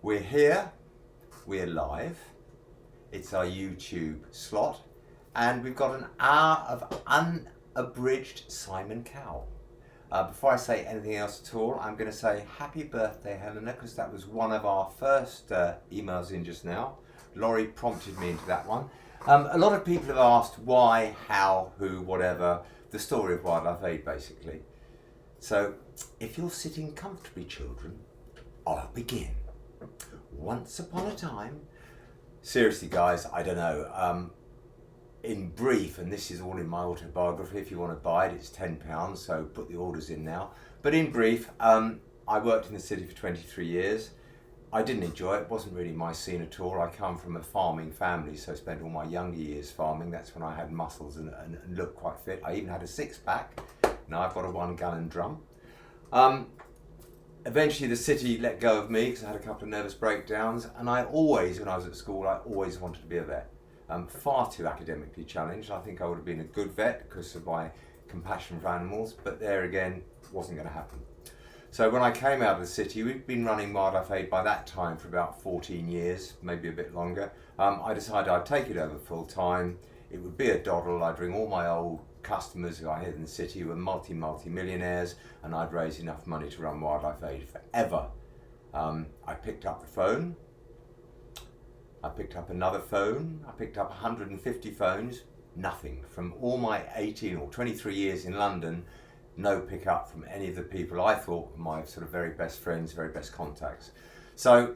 We're here, we're live, it's our YouTube slot, and we've got an hour of unabridged Simon Cowell. Before I say anything else at all, I'm going to say happy birthday, Helena, because that was one of our first emails in just now. Laurie prompted me into that one. A lot of people have asked why, how, who, whatever, the story of Wildlife Aid basically. So, if you're sitting comfortably, children, I'll begin. Once upon a time, seriously guys, I don't know, in brief, and this is all in my autobiography, if you want to buy it, it's £10, so put the orders in now. But in brief, I worked in the city for 23 years. I didn't enjoy it, wasn't really my scene at all. I come from a farming family, so I spent all my younger years farming. That's when I had muscles and looked quite fit. I even had a six-pack. Now I've got a 1-gallon drum. Eventually the city let go of me because I had a couple of nervous breakdowns, and I always, when I was at school, I always wanted to be a vet. Far too academically challenged. I think I would have been a good vet because of my compassion for animals, but there again, wasn't going to happen. So when I came out of the city, we'd been running Wildlife Aid by that time for about 14 years, maybe a bit longer. I decided I'd take it over full time. It would be a doddle. I'd ring all my old customers who I had in the city who were multi-millionaires, and I'd raise enough money to run Wildlife Aid forever. I picked up the phone. I picked up another phone. I picked up 150 phones. Nothing. From all my 18 or 23 years in London, no pickup from any of the people I thought were my sort of very best friends, very best contacts. So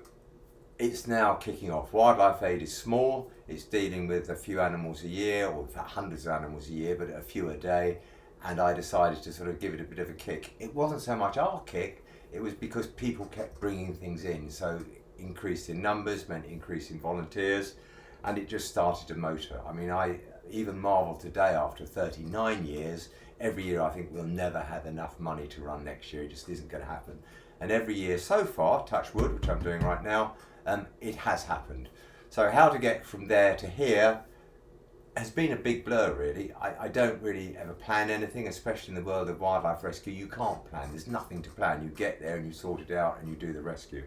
it's now kicking off. Wildlife Aid is small. It's dealing with a few animals a year, or in fact hundreds of animals a year, but a few a day. And I decided to sort of give it a bit of a kick. It wasn't so much our kick, it was because people kept bringing things in. So increase in numbers meant increase in volunteers, and it just started to motor. I mean, I even marvel today after 39 years, every year I think we'll never have enough money to run next year. It just isn't going to happen. And every year so far, touch wood, which I'm doing right now, it has happened. So how to get from there to here has been a big blur really. I don't really ever plan anything, especially in the world of wildlife rescue. You can't plan, there's nothing to plan. You get there and you sort it out and you do the rescue.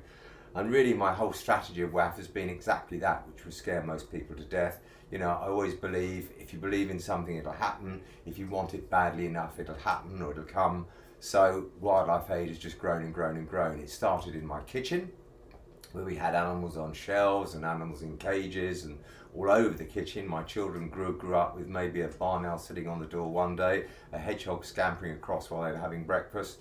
And really my whole strategy of WAF has been exactly that, which would scare most people to death. You know, I always believe if you believe in something, it'll happen. If you want it badly enough, it'll happen or it'll come. So Wildlife Aid has just grown and grown and grown. It started in my kitchen, where we had animals on shelves and animals in cages and all over the kitchen. My children grew up with maybe a barn owl sitting on the door one day, a hedgehog scampering across while they were having breakfast.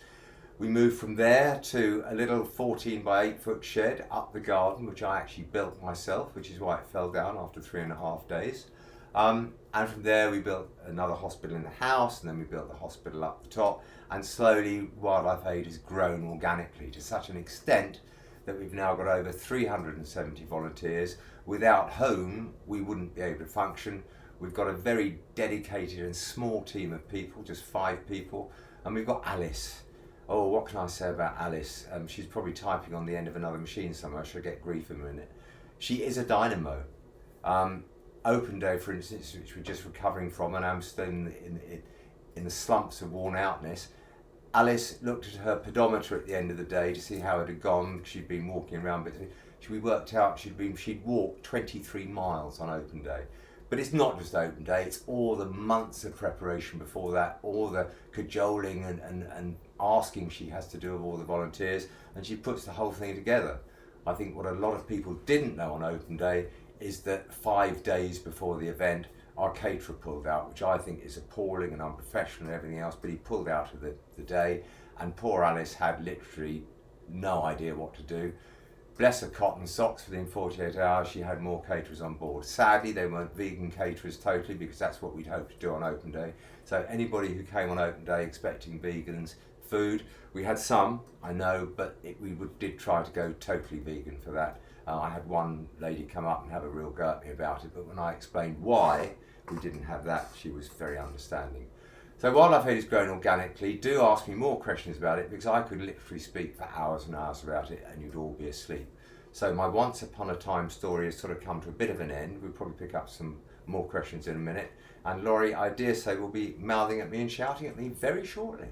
We moved from there to a little 14 by 8 foot shed up the garden, which I actually built myself, which is why it fell down after 3.5 days. And from there we built another hospital in the house, and then we built the hospital up the top, and slowly Wildlife Aid has grown organically to such an extent that we've now got over 370 volunteers, without whom we wouldn't be able to function. We've got a very dedicated and small team of people, just 5 people, and we've got Alice. Oh, what can I say about Alice? She's probably typing on the end of another machine somewhere. She'll get grief in a minute. She is a dynamo. Open Day, for instance, which we're just recovering from, and I'm still in the slumps of worn outness. Alice looked at her pedometer at the end of the day to see how it had gone. She'd been walking around, but we worked out she'd walked 23 miles on Open Day. But it's not just Open Day, it's all the months of preparation before that, all the cajoling and asking she has to do of all the volunteers, and she puts the whole thing together. I think what a lot of people didn't know on Open Day is that 5 days before the event, our caterer pulled out, which I think is appalling and unprofessional and everything else, but he pulled out of the day, and poor Alice had literally no idea what to do. Bless her cotton socks, within 48 hours she had more caterers on board. Sadly they weren't vegan caterers totally, because that's what we'd hoped to do on Open Day. So anybody who came on Open Day expecting vegans food, we had some, I know, but we did try to go totally vegan for that. I had one lady come up and have a real go at me about it, but when I explained why we didn't have that, she was very understanding. So Wildlife Aid has grown organically. Do ask me more questions about it, because I could literally speak for hours and hours about it and you'd all be asleep. So my once upon a time story has sort of come to a bit of an end. We'll probably pick up some more questions in a minute. And Laurie, I dare say, will be mouthing at me and shouting at me very shortly.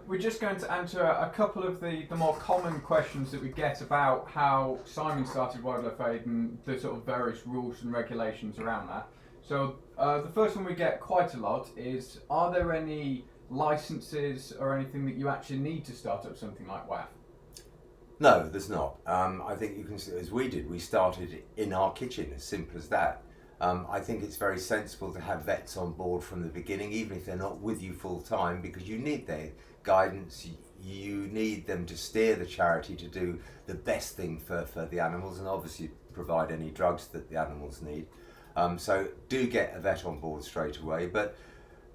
We're just going to answer a couple of the more common questions that we get about how Simon started Wildlife Aid and the sort of various rules and regulations around that. So the first one we get quite a lot is, are there any licenses or anything that you actually need to start up something like WAF? No, there's not. I think you can see, as we did, we started in our kitchen, as simple as that. I think it's very sensible to have vets on board from the beginning, even if they're not with you full time, because you need their guidance, you need them to steer the charity to do the best thing for the animals, and obviously provide any drugs that the animals need. So do get a vet on board straight away, but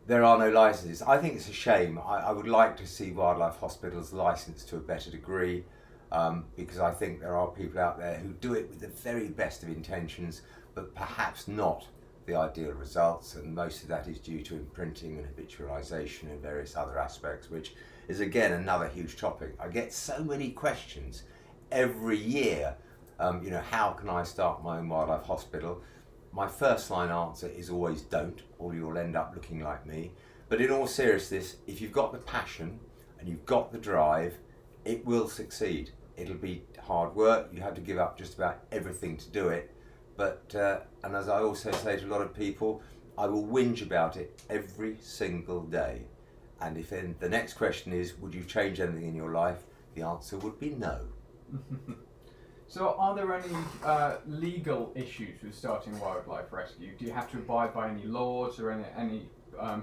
there are no licenses. I think it's a shame. I would like to see wildlife hospitals licensed to a better degree, because I think there are people out there who do it with the very best of intentions, but perhaps not the ideal results, and most of that is due to imprinting and habitualisation and various other aspects, which is again another huge topic. I get so many questions every year, how can I start my own wildlife hospital? My first line answer is always don't, or you'll end up looking like me. But in all seriousness, if you've got the passion and you've got the drive, it will succeed. It'll be hard work, you have to give up just about everything to do it. But, and as I also say to a lot of people, I will whinge about it every single day. And if then the next question is, would you change anything in your life? The answer would be no. So are there any legal issues with starting wildlife rescue? Do you have to abide by any laws or any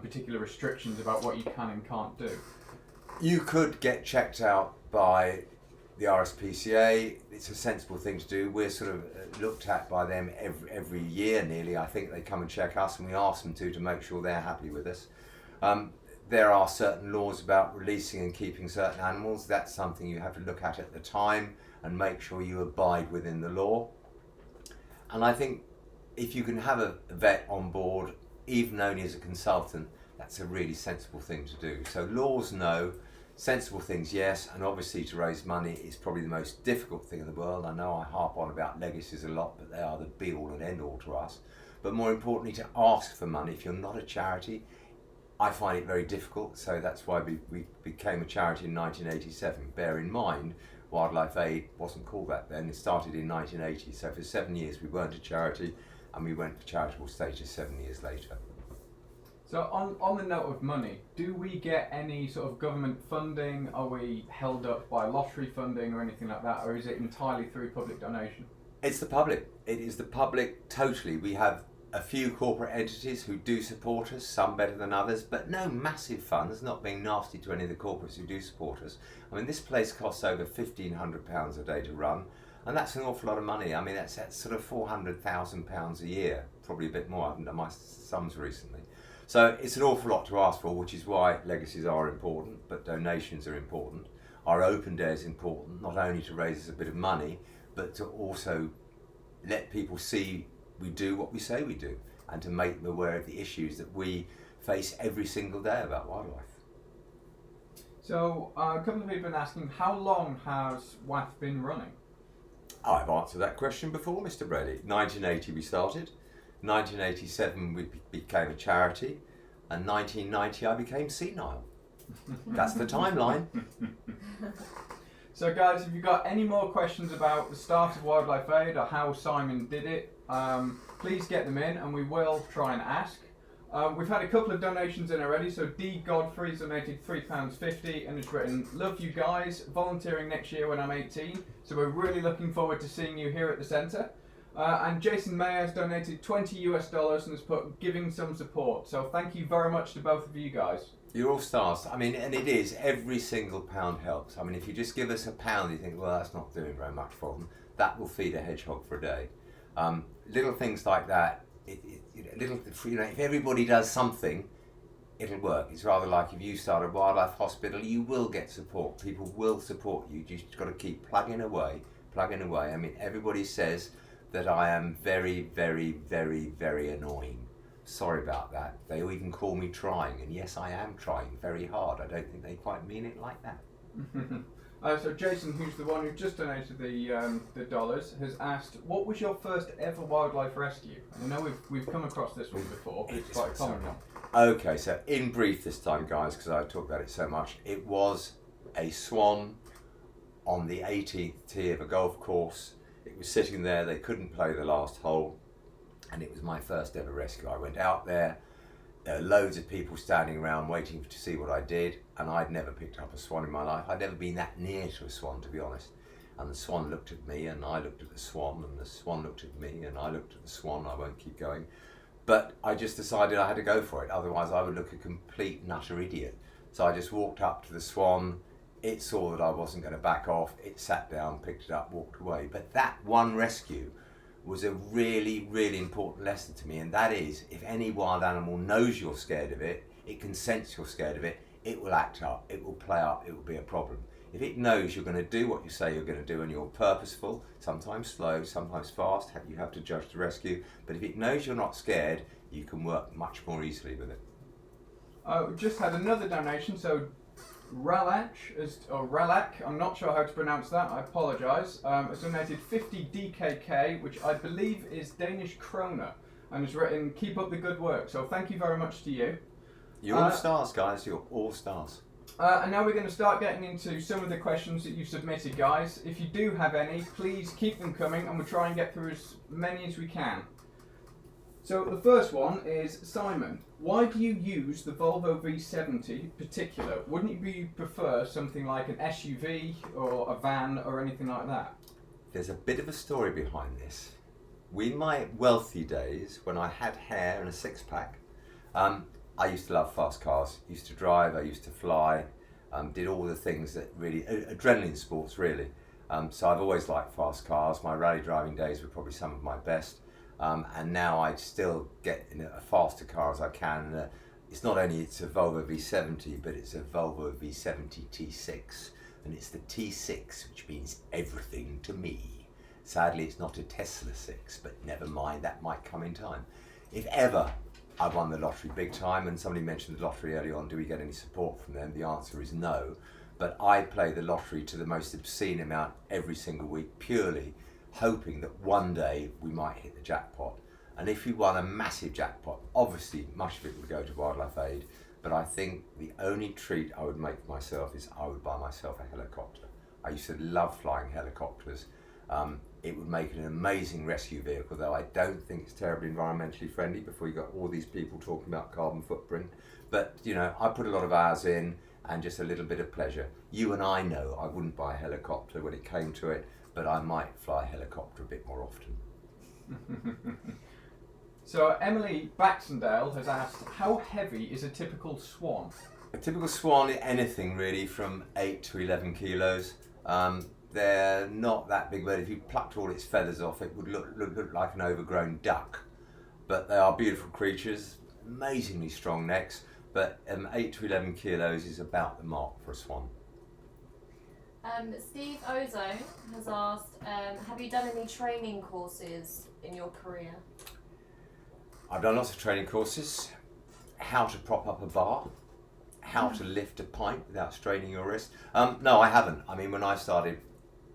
particular restrictions about what you can and can't do? You could get checked out by the RSPCA. It's a sensible thing to do. We're sort of looked at by them every year nearly. I think they come and check us, and we ask them to make sure they're happy with us. There are certain laws about releasing and keeping certain animals. That's something you have to look at the time and make sure you abide within the law. And I think if you can have a vet on board, even only as a consultant, that's a really sensible thing to do. So laws, no. Sensible things, yes, and obviously to raise money is probably the most difficult thing in the world. I know I harp on about legacies a lot, but they are the be-all and end-all to us. But more importantly, to ask for money. If you're not a charity, I find it very difficult, so that's why we became a charity in 1987. Bear in mind, Wildlife Aid wasn't called that then. It started in 1980, so for 7 years we weren't a charity, and we went for charitable status 7 years later. So on the note of money, do we get any sort of government funding? Are we held up by lottery funding or anything like that, or is it entirely through public donation? It's the public. It is the public totally. We have a few corporate entities who do support us, some better than others, but no massive funds, not being nasty to any of the corporates who do support us. I mean, this place costs over £1,500 a day to run, and that's an awful lot of money. I mean, that's sort of £400,000 a year, probably a bit more. I haven't done my sums recently. So it's an awful lot to ask for, which is why legacies are important, but donations are important. Our open day is important, not only to raise us a bit of money, but to also let people see we do what we say we do, and to make them aware of the issues that we face every single day about wildlife. So a couple of people have been asking, how long has WAF been running? I've answered that question before, Mr. Brady. 1980 we started. 1987 we became a charity, and 1990 I became senile. That's the timeline. So guys, if you've got any more questions about the start of Wildlife Aid or how Simon did it, please get them in and we will try and ask. We've had a couple of donations in already, so D. Godfrey's donated £3.50 and has written, "Love you guys, volunteering next year when I'm 18, so we're really looking forward to seeing you here at the centre." And Jason Mayer has donated $20 and has put, "Giving some support." So thank you very much to both of you guys. You're all stars. I mean, and it is, every single pound helps. I mean, if you just give us £1, you think, well, that's not doing very much for them. That will feed a hedgehog for a day. Little things like that, if everybody does something, it'll work. It's rather like if you start a wildlife hospital, you will get support. People will support you. You've just got to keep plugging away. I mean, everybody says that I am very, very, very, very annoying. Sorry about that. They even call me trying, and yes, I am trying very hard. I don't think they quite mean it like that. So Jason, who's the one who just donated the dollars, has asked, what was your first ever wildlife rescue? And I know we've come across this one before, but it's quite a common one. Okay, so in brief this time, guys, because I talked about it so much, it was a swan on the 18th tee of a golf course. It was sitting there, they couldn't play the last hole, and it was my first ever rescue. I went out there were loads of people standing around waiting to see what I did, and I'd never picked up a swan in my life. I'd never been that near to a swan, to be honest. And the swan looked at me, and I looked at the swan, and the swan looked at me, and I looked at the swan. I won't keep going. But I just decided I had to go for it, otherwise I would look a complete nutter idiot. So I just walked up to the swan. It saw that I wasn't going to back off. It sat down, picked it up, walked away. But that one rescue was a really, really important lesson to me, and that is, if any wild animal knows you're scared of it, it can sense you're scared of it, it will act up, it will play up, it will be a problem. If it knows you're going to do what you say you're going to do and you're purposeful, sometimes slow, sometimes fast, you have to judge the rescue, but if it knows you're not scared, you can work much more easily with it. We just had another donation, so Ralak, I'm not sure how to pronounce that, I apologise, has donated 50 DKK, which I believe is Danish kroner, and has written, keep up the good work, so thank you very much to you. You're all stars, guys, you're all stars. And now we're going to start getting into some of the questions that you've submitted, guys. If you do have any, please keep them coming, and we'll try and get through as many as we can. So the first one is, Simon, why do you use the Volvo V70 in particular? Wouldn't you prefer something like an SUV or a van or anything like that? There's a bit of a story behind this. In my wealthy days, when I had hair and a six-pack, I used to love fast cars. Used to drive, I used to fly, did all the things that really, adrenaline sports really. So I've always liked fast cars. My rally driving days were probably some of my best. And now I still get in a faster car as I can. It's not only it's a Volvo V70, but it's a Volvo V70 T6, and it's the T6, which means everything to me. Sadly, it's not a Tesla 6, but never mind, that might come in time. If ever I won the lottery big time, and somebody mentioned the lottery early on, do we get any support from them? The answer is no. But I play the lottery to the most obscene amount every single week, purely hoping that one day we might hit the jackpot. And if we won a massive jackpot, obviously much of it would go to Wildlife Aid, but I think the only treat I would make for myself is I would buy myself a helicopter. I used to love flying helicopters. It would make an amazing rescue vehicle, though I don't think it's terribly environmentally friendly before you got all these people talking about carbon footprint. But, you know, I put a lot of hours in and just a little bit of pleasure. You and I know I wouldn't buy a helicopter when it came to it, but I might fly a helicopter a bit more often. So Emily Baxendale has asked, how heavy is a typical swan? A typical swan is anything really from 8 to 11 kilos. They're not that big, but if you plucked all its feathers off, it would look like an overgrown duck. But they are beautiful creatures, amazingly strong necks, but 8 to 11 kilos is about the mark for a swan. Steve Ozone has asked, have you done any training courses in your career? I've done lots of training courses. How to prop up a bar, how to lift a pint without straining your wrist. No, I haven't. I mean, when I started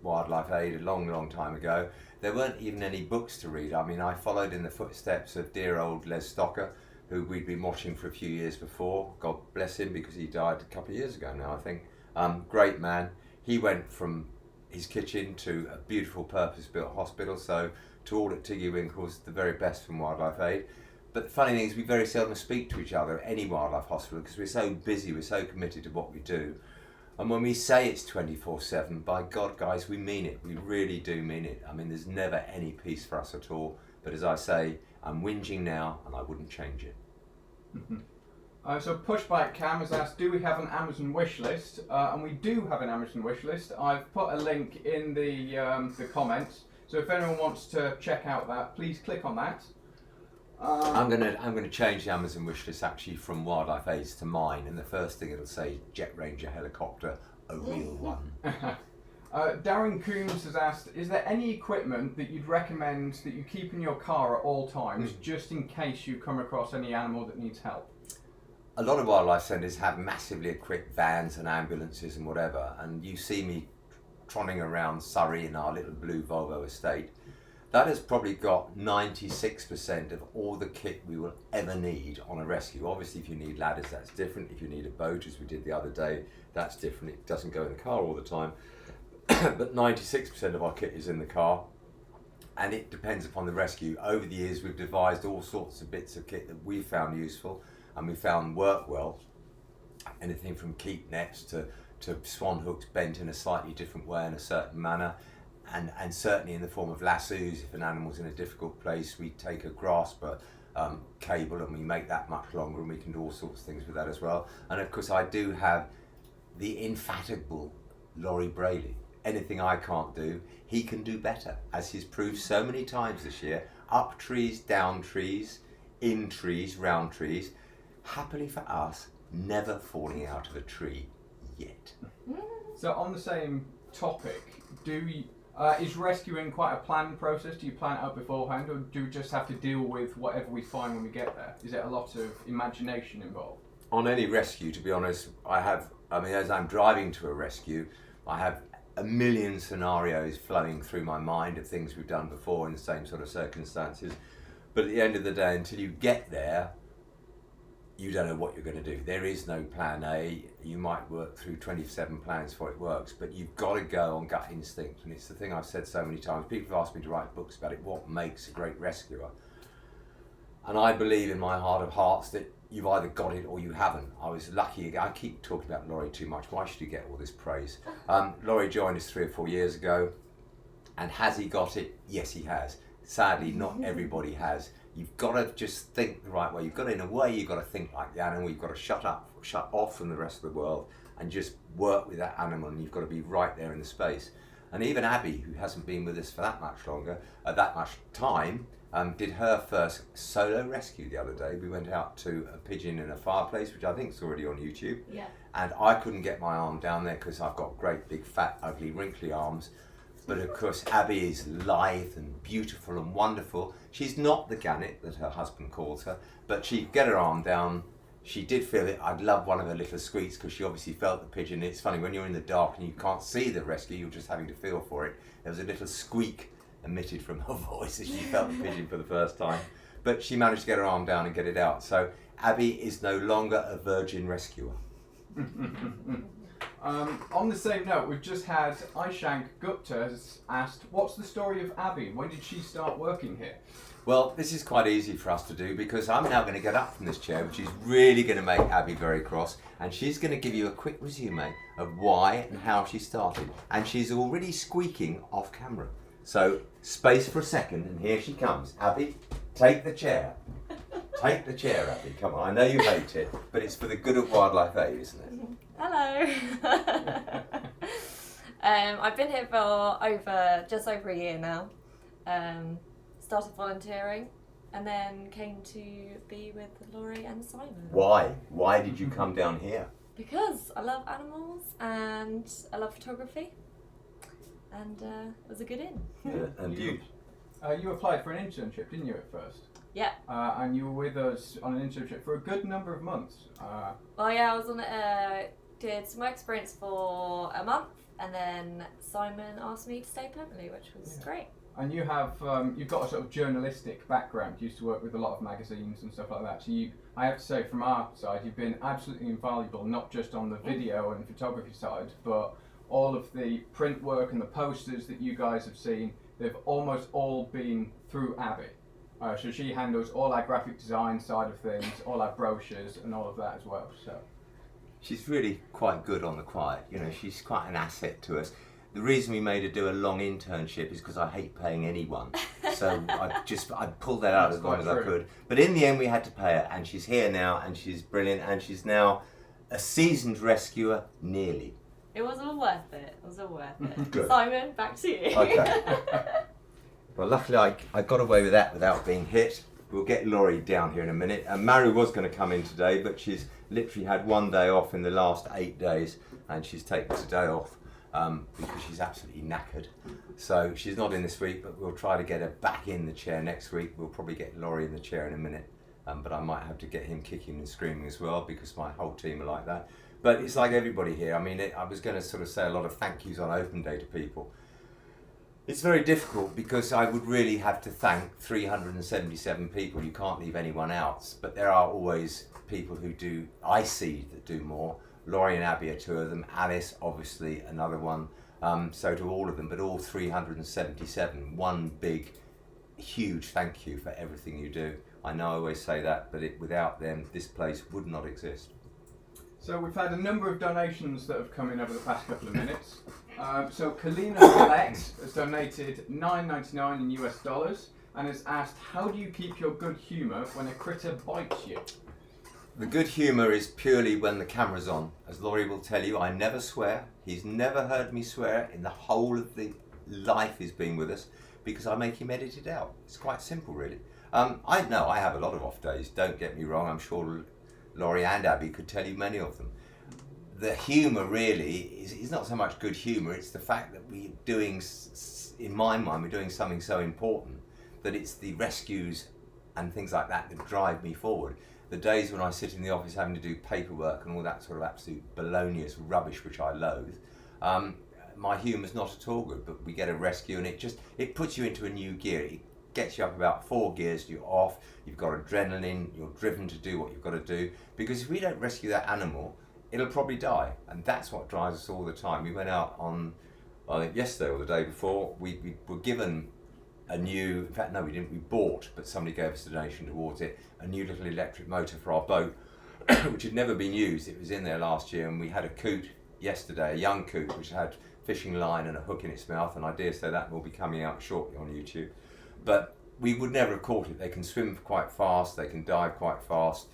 Wildlife Aid a long, long time ago, there weren't even any books to read. I mean, I followed in the footsteps of dear old Les Stocker, who we'd been watching for a few years before. God bless him, because he died a couple of years ago now, I think. Great man. He went from his kitchen to a beautiful purpose-built hospital, so to all at Tiggy Winkle's, the very best from Wildlife Aid. But the funny thing is, we very seldom speak to each other at any wildlife hospital because we're so busy, we're so committed to what we do. And when we say it's 24/7, by God, guys, we mean it. We really do mean it. I mean, there's never any peace for us at all. But as I say, I'm whinging now, and I wouldn't change it. So Pushbike Cam has asked, do we have an Amazon wish list? And we do have an Amazon wish list. I've put a link in the comments. So if anyone wants to check out that, please click on that. I'm gonna change the Amazon wish list actually from Wildlife Aids to mine, and the first thing it'll say, Jet Ranger helicopter, a real one. Darren Coombs has asked, is there any equipment that you'd recommend that you keep in your car at all times, just in case you come across any animal that needs help? A lot of wildlife centres have massively equipped vans and ambulances and whatever, and you see me trotting around Surrey in our little blue Volvo estate. That has probably got 96% of all the kit we will ever need on a rescue. Obviously, if you need ladders, that's different. If you need a boat, as we did the other day, that's different. It doesn't go in the car all the time. But 96% of our kit is in the car, and it depends upon the rescue. Over the years, we've devised all sorts of bits of kit that we found useful and we found work well. Anything from keep nets to swan hooks bent in a slightly different way in a certain manner. And certainly in the form of lassos, if an animal's in a difficult place, we take a grasper cable and we make that much longer, and we can do all sorts of things with that as well. And of course I do have the infatigable Laurie Brayley. Anything I can't do, he can do better, as he's proved so many times this year. Up trees, down trees, in trees, round trees. Happily for us, never falling out of a tree yet. So on the same topic, is rescuing quite a planned process? Do you plan it out beforehand, or do we just have to deal with whatever we find when we get there? Is there a lot of imagination involved? On any rescue, to be honest, as I'm driving to a rescue, I have a million scenarios flowing through my mind of things we've done before in the same sort of circumstances. But at the end of the day, until you get there, you don't know what you're going to do. There is no plan A. You might work through 27 plans before it works, but you've got to go on gut instinct. And it's the thing I've said so many times. People have asked me to write books about it. What makes a great rescuer? And I believe in my heart of hearts that you've either got it or you haven't. I was lucky. I keep talking about Laurie too much. Why should he get all this praise? Laurie joined us 3 or 4 years ago. And has he got it? Yes, he has. Sadly, not everybody has. You've got to just think the right way. You've got to, in a way, you've got to think like the animal. You've got to shut off from the rest of the world and just work with that animal, and you've got to be right there in the space. And even Abby, who hasn't been with us for that much longer, that much time, did her first solo rescue the other day. We went out to a pigeon in a fireplace, which I think is already on YouTube. Yeah. And I couldn't get my arm down there because I've got great big fat ugly wrinkly arms. But of course Abby is lithe and beautiful and wonderful. She's not the gannet that her husband calls her, but she could get her arm down. She did feel it. I'd love one of her little squeaks because she obviously felt the pigeon. It's funny, when you're in the dark and you can't see the rescue, you're just having to feel for it. There was a little squeak emitted from her voice as she felt the pigeon for the first time. But she managed to get her arm down and get it out. So Abby is no longer a virgin rescuer. On the same note, we've just had Aishank Gupta has asked, what's the story of Abby? When did she start working here? Well, this is quite easy for us to do because I'm now going to get up from this chair, which is really going to make Abby very cross, and she's going to give you a quick resume of why and how she started. And she's already squeaking off camera. So, space for a second, and here she comes. Abby, take the chair. Take the chair, Abby. Come on, I know you hate it, but it's for the good of WildlifeAid, isn't it? Hello. I've been here for just over a year now. Started volunteering and then came to be with Laurie and Simon. Why? Why did you come down here? Because I love animals and I love photography, and it was a good in. Yeah, and you? You applied for an internship, didn't you, at first? Yeah. And you were with us on an internship for a good number of months. Well, yeah, I was on did some work experience for a month, and then Simon asked me to stay permanently, which was great. And you have you've got a sort of journalistic background. You used to work with a lot of magazines and stuff like that. So I have to say, from our side, you've been absolutely invaluable, not just on the video and photography side, but all of the print work and the posters that you guys have seen. They've almost all been through Abby. So she handles all our graphic design side of things, all our brochures and all of that as well. So she's really quite good on the quiet. You know, she's quite an asset to us. The reason we made her do a long internship is because I hate paying anyone. So I pulled that out as long as I could. But in the end we had to pay her, and she's here now, and she's brilliant, and she's now a seasoned rescuer, nearly. It was all worth it. It was all worth it. Good. Simon, back to you. Okay. Well, luckily I got away with that without being hit. We'll get Laurie down here in a minute. And Mary was going to come in today, but she's literally had one day off in the last 8 days, and she's taken today off because she's absolutely knackered. So she's not in this week, but we'll try to get her back in the chair next week. We'll probably get Laurie in the chair in a minute, but I might have to get him kicking and screaming as well because my whole team are like that. But it's like everybody here. I mean, I was going to sort of say a lot of thank yous on open day to people. It's very difficult because I would really have to thank 377 people. You can't leave anyone out, but there are always people who do, I see, that do more. Laurie and Abby are two of them, Alice obviously another one, so do all of them, but all 377, one big, huge thank you for everything you do. I know I always say that, but without them this place would not exist. So we've had a number of donations that have come in over the past couple of minutes. So Kalina Collect has donated $9.99 in US dollars and has asked, how do you keep your good humour when a critter bites you? The good humour is purely when the camera's on. As Laurie will tell you, I never swear. He's never heard me swear in the whole of the life he's been with us because I make him edit it out. It's quite simple, really. I know I have a lot of off days, don't get me wrong. I'm sure Laurie and Abby could tell you many of them. The humour really is not so much good humour, it's the fact that we're doing, in my mind, we're doing something so important that it's the rescues and things like that that drive me forward. The days when I sit in the office having to do paperwork and all that sort of absolute balonious rubbish which I loathe, my humour's not at all good, but we get a rescue and it puts you into a new gear. It gets you up about 4 gears, you're off, you've got adrenaline, you're driven to do what you've got to do, because if we don't rescue that animal, it'll probably die, and that's what drives us all the time. We went out on, I think yesterday or the day before, we were given a new, in fact no we didn't, we bought, but somebody gave us a donation towards it, a new little electric motor for our boat, which had never been used. It was in there last year, and we had a coot yesterday, a young coot, which had fishing line and a hook in its mouth, and I dare say that will be coming out shortly on YouTube. But we would never have caught it. They can swim quite fast, they can dive quite fast.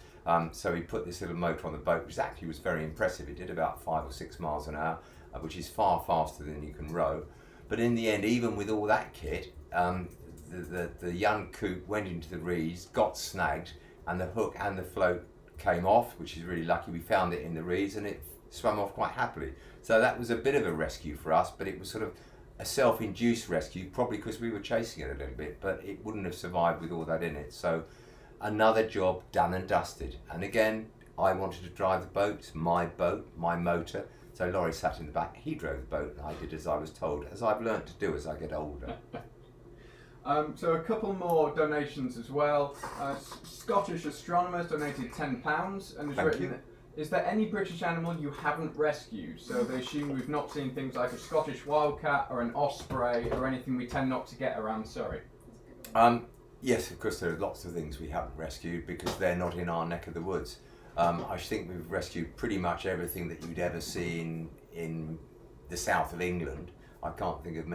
So we put this little motor on the boat, which actually was very impressive. It did about 5 or 6 miles an hour, which is far faster than you can row. But in the end, even with all that kit, the young coot went into the reeds, got snagged, and the hook and the float came off, which is really lucky. We found it in the reeds and it swam off quite happily. So that was a bit of a rescue for us, but it was sort of a self-induced rescue, probably because we were chasing it a little bit, but it wouldn't have survived with all that in it. So another job done and dusted. And again, I wanted to drive the boat. It's my boat, my motor. So Laurie sat in the back, he drove the boat, and I did as I was told, as I've learnt to do as I get older. So a couple more donations as well. Scottish astronomers donated £10 and has written, is there any British animal you haven't rescued? So they assume we've not seen things like a Scottish wildcat or an osprey or anything we tend not to get around Surrey. Yes, of course there are lots of things we haven't rescued because they're not in our neck of the woods. I think we've rescued pretty much everything that you'd ever see in the south of England. I can't think of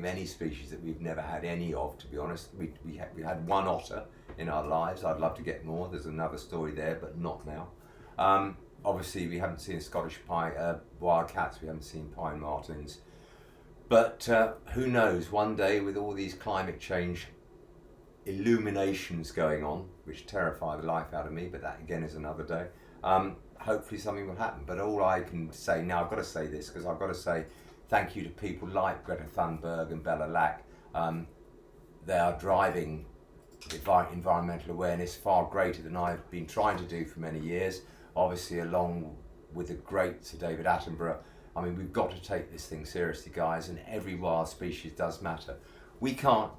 any species that we've never had any of, to be honest. We had one otter in our lives. I'd love to get more. There's another story there, but not now. Obviously we haven't seen Scottish wildcats, we haven't seen pine martens. But who knows, one day with all these climate change illuminations going on, which terrify the life out of me, but that again is another day, hopefully something will happen. But all I can say now, I've got to say this, because I've got to say thank you to people like Greta Thunberg and Bella Lack. They are driving environmental awareness far greater than I've been trying to do for many years, obviously along with the great Sir David Attenborough. I mean, we've got to take this thing seriously, guys, and every wild species does matter. We can't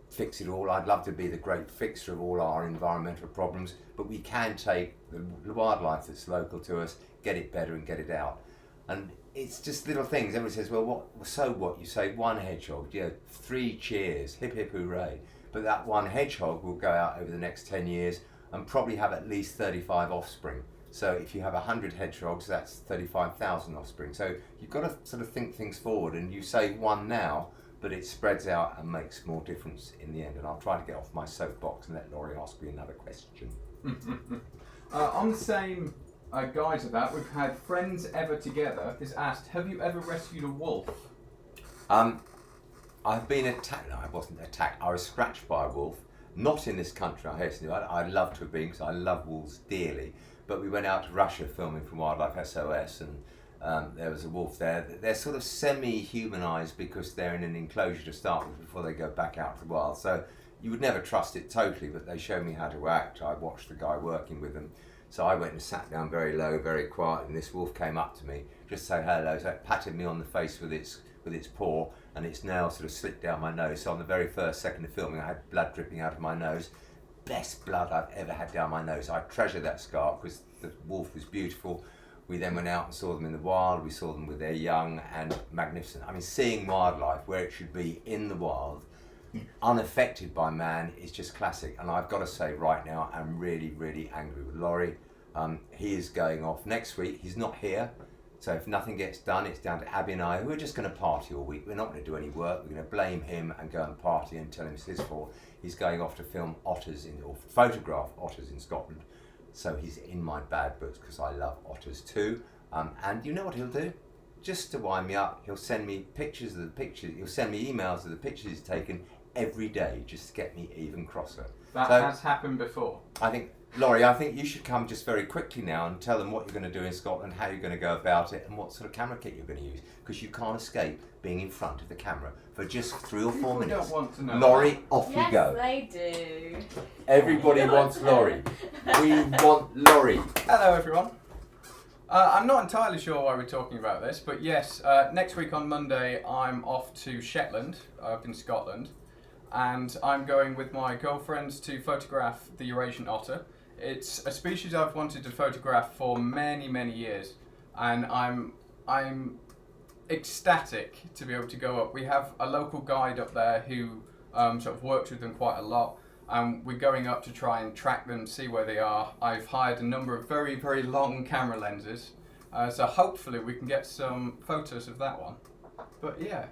fix it all. I'd love to be the great fixer of all our environmental problems, but we can take the wildlife that's local to us, get it better and get it out. And it's just little things. Everybody says, well, so what? You say one hedgehog, 3 cheers, hip hip hooray. But that one hedgehog will go out over the next 10 years and probably have at least 35 offspring. So if you have 100 hedgehogs, that's 35,000 offspring. So you've got to sort of think things forward, and you save one now, but it spreads out and makes more difference in the end. And I'll try to get off my soapbox and let Laurie ask me another question. On the same guise of that, we've had Friends Ever Together has asked, have you ever rescued a wolf? I've been attacked. No, I wasn't attacked. I was scratched by a wolf. Not in this country, I hasten to add. I'd love to have been, because I love wolves dearly. But we went out to Russia filming for Wildlife SOS, and there was a wolf there. They're sort of semi-humanised because they're in an enclosure to start with before they go back out to the wild. So you would never trust it totally, but they showed me how to act. I watched the guy working with them. So I went and sat down very low, very quiet, and this wolf came up to me, just say hello, so it patted me on the face with its with its paw, and it's now sort of slipped down my nose. So on the very first second of filming, I had blood dripping out of my nose. Best blood I've ever had down my nose. I treasure that scar because the wolf was beautiful. We then went out and saw them in the wild. We saw them with their young and magnificent. I mean, seeing wildlife where it should be in the wild, unaffected by man, is just classic. And I've got to say right now, I'm really, really angry with Laurie. He is going off next week. He's not here. So if nothing gets done, it's down to Abby and I, who are just going to party all week. We're not going to do any work. We're going to blame him and go and party and tell him it's his fault. He's going off to film otters or photograph otters in Scotland. So he's in my bad books because I love otters too. And you know what he'll do? Just to wind me up, he'll send me pictures of the pictures. He'll send me emails of the pictures he's taken every day just to get me even crosser. That has happened before. I think, Laurie, I think you should come just very quickly now and tell them what you're going to do in Scotland, how you're going to go about it, and what sort of camera kit you're going to use. Because you can't escape being in front of the camera for just 3 or 4 People minutes. don't want to know. Laurie, off Yes, you go. they do. Everybody wants Laurie. We want Laurie. Hello everyone. I'm not entirely sure why we're talking about this, but yes, next week on Monday I'm off to Shetland, up in Scotland, and I'm going with my girlfriends to photograph the Eurasian otter. It's a species I've wanted to photograph for many, many years, and I'm ecstatic to be able to go up. We have a local guide up there who sort of works with them quite a lot. We're going up to try and track them, see where they are. I've hired a number of very, very long camera lenses, so hopefully we can get some photos of that one. But yeah,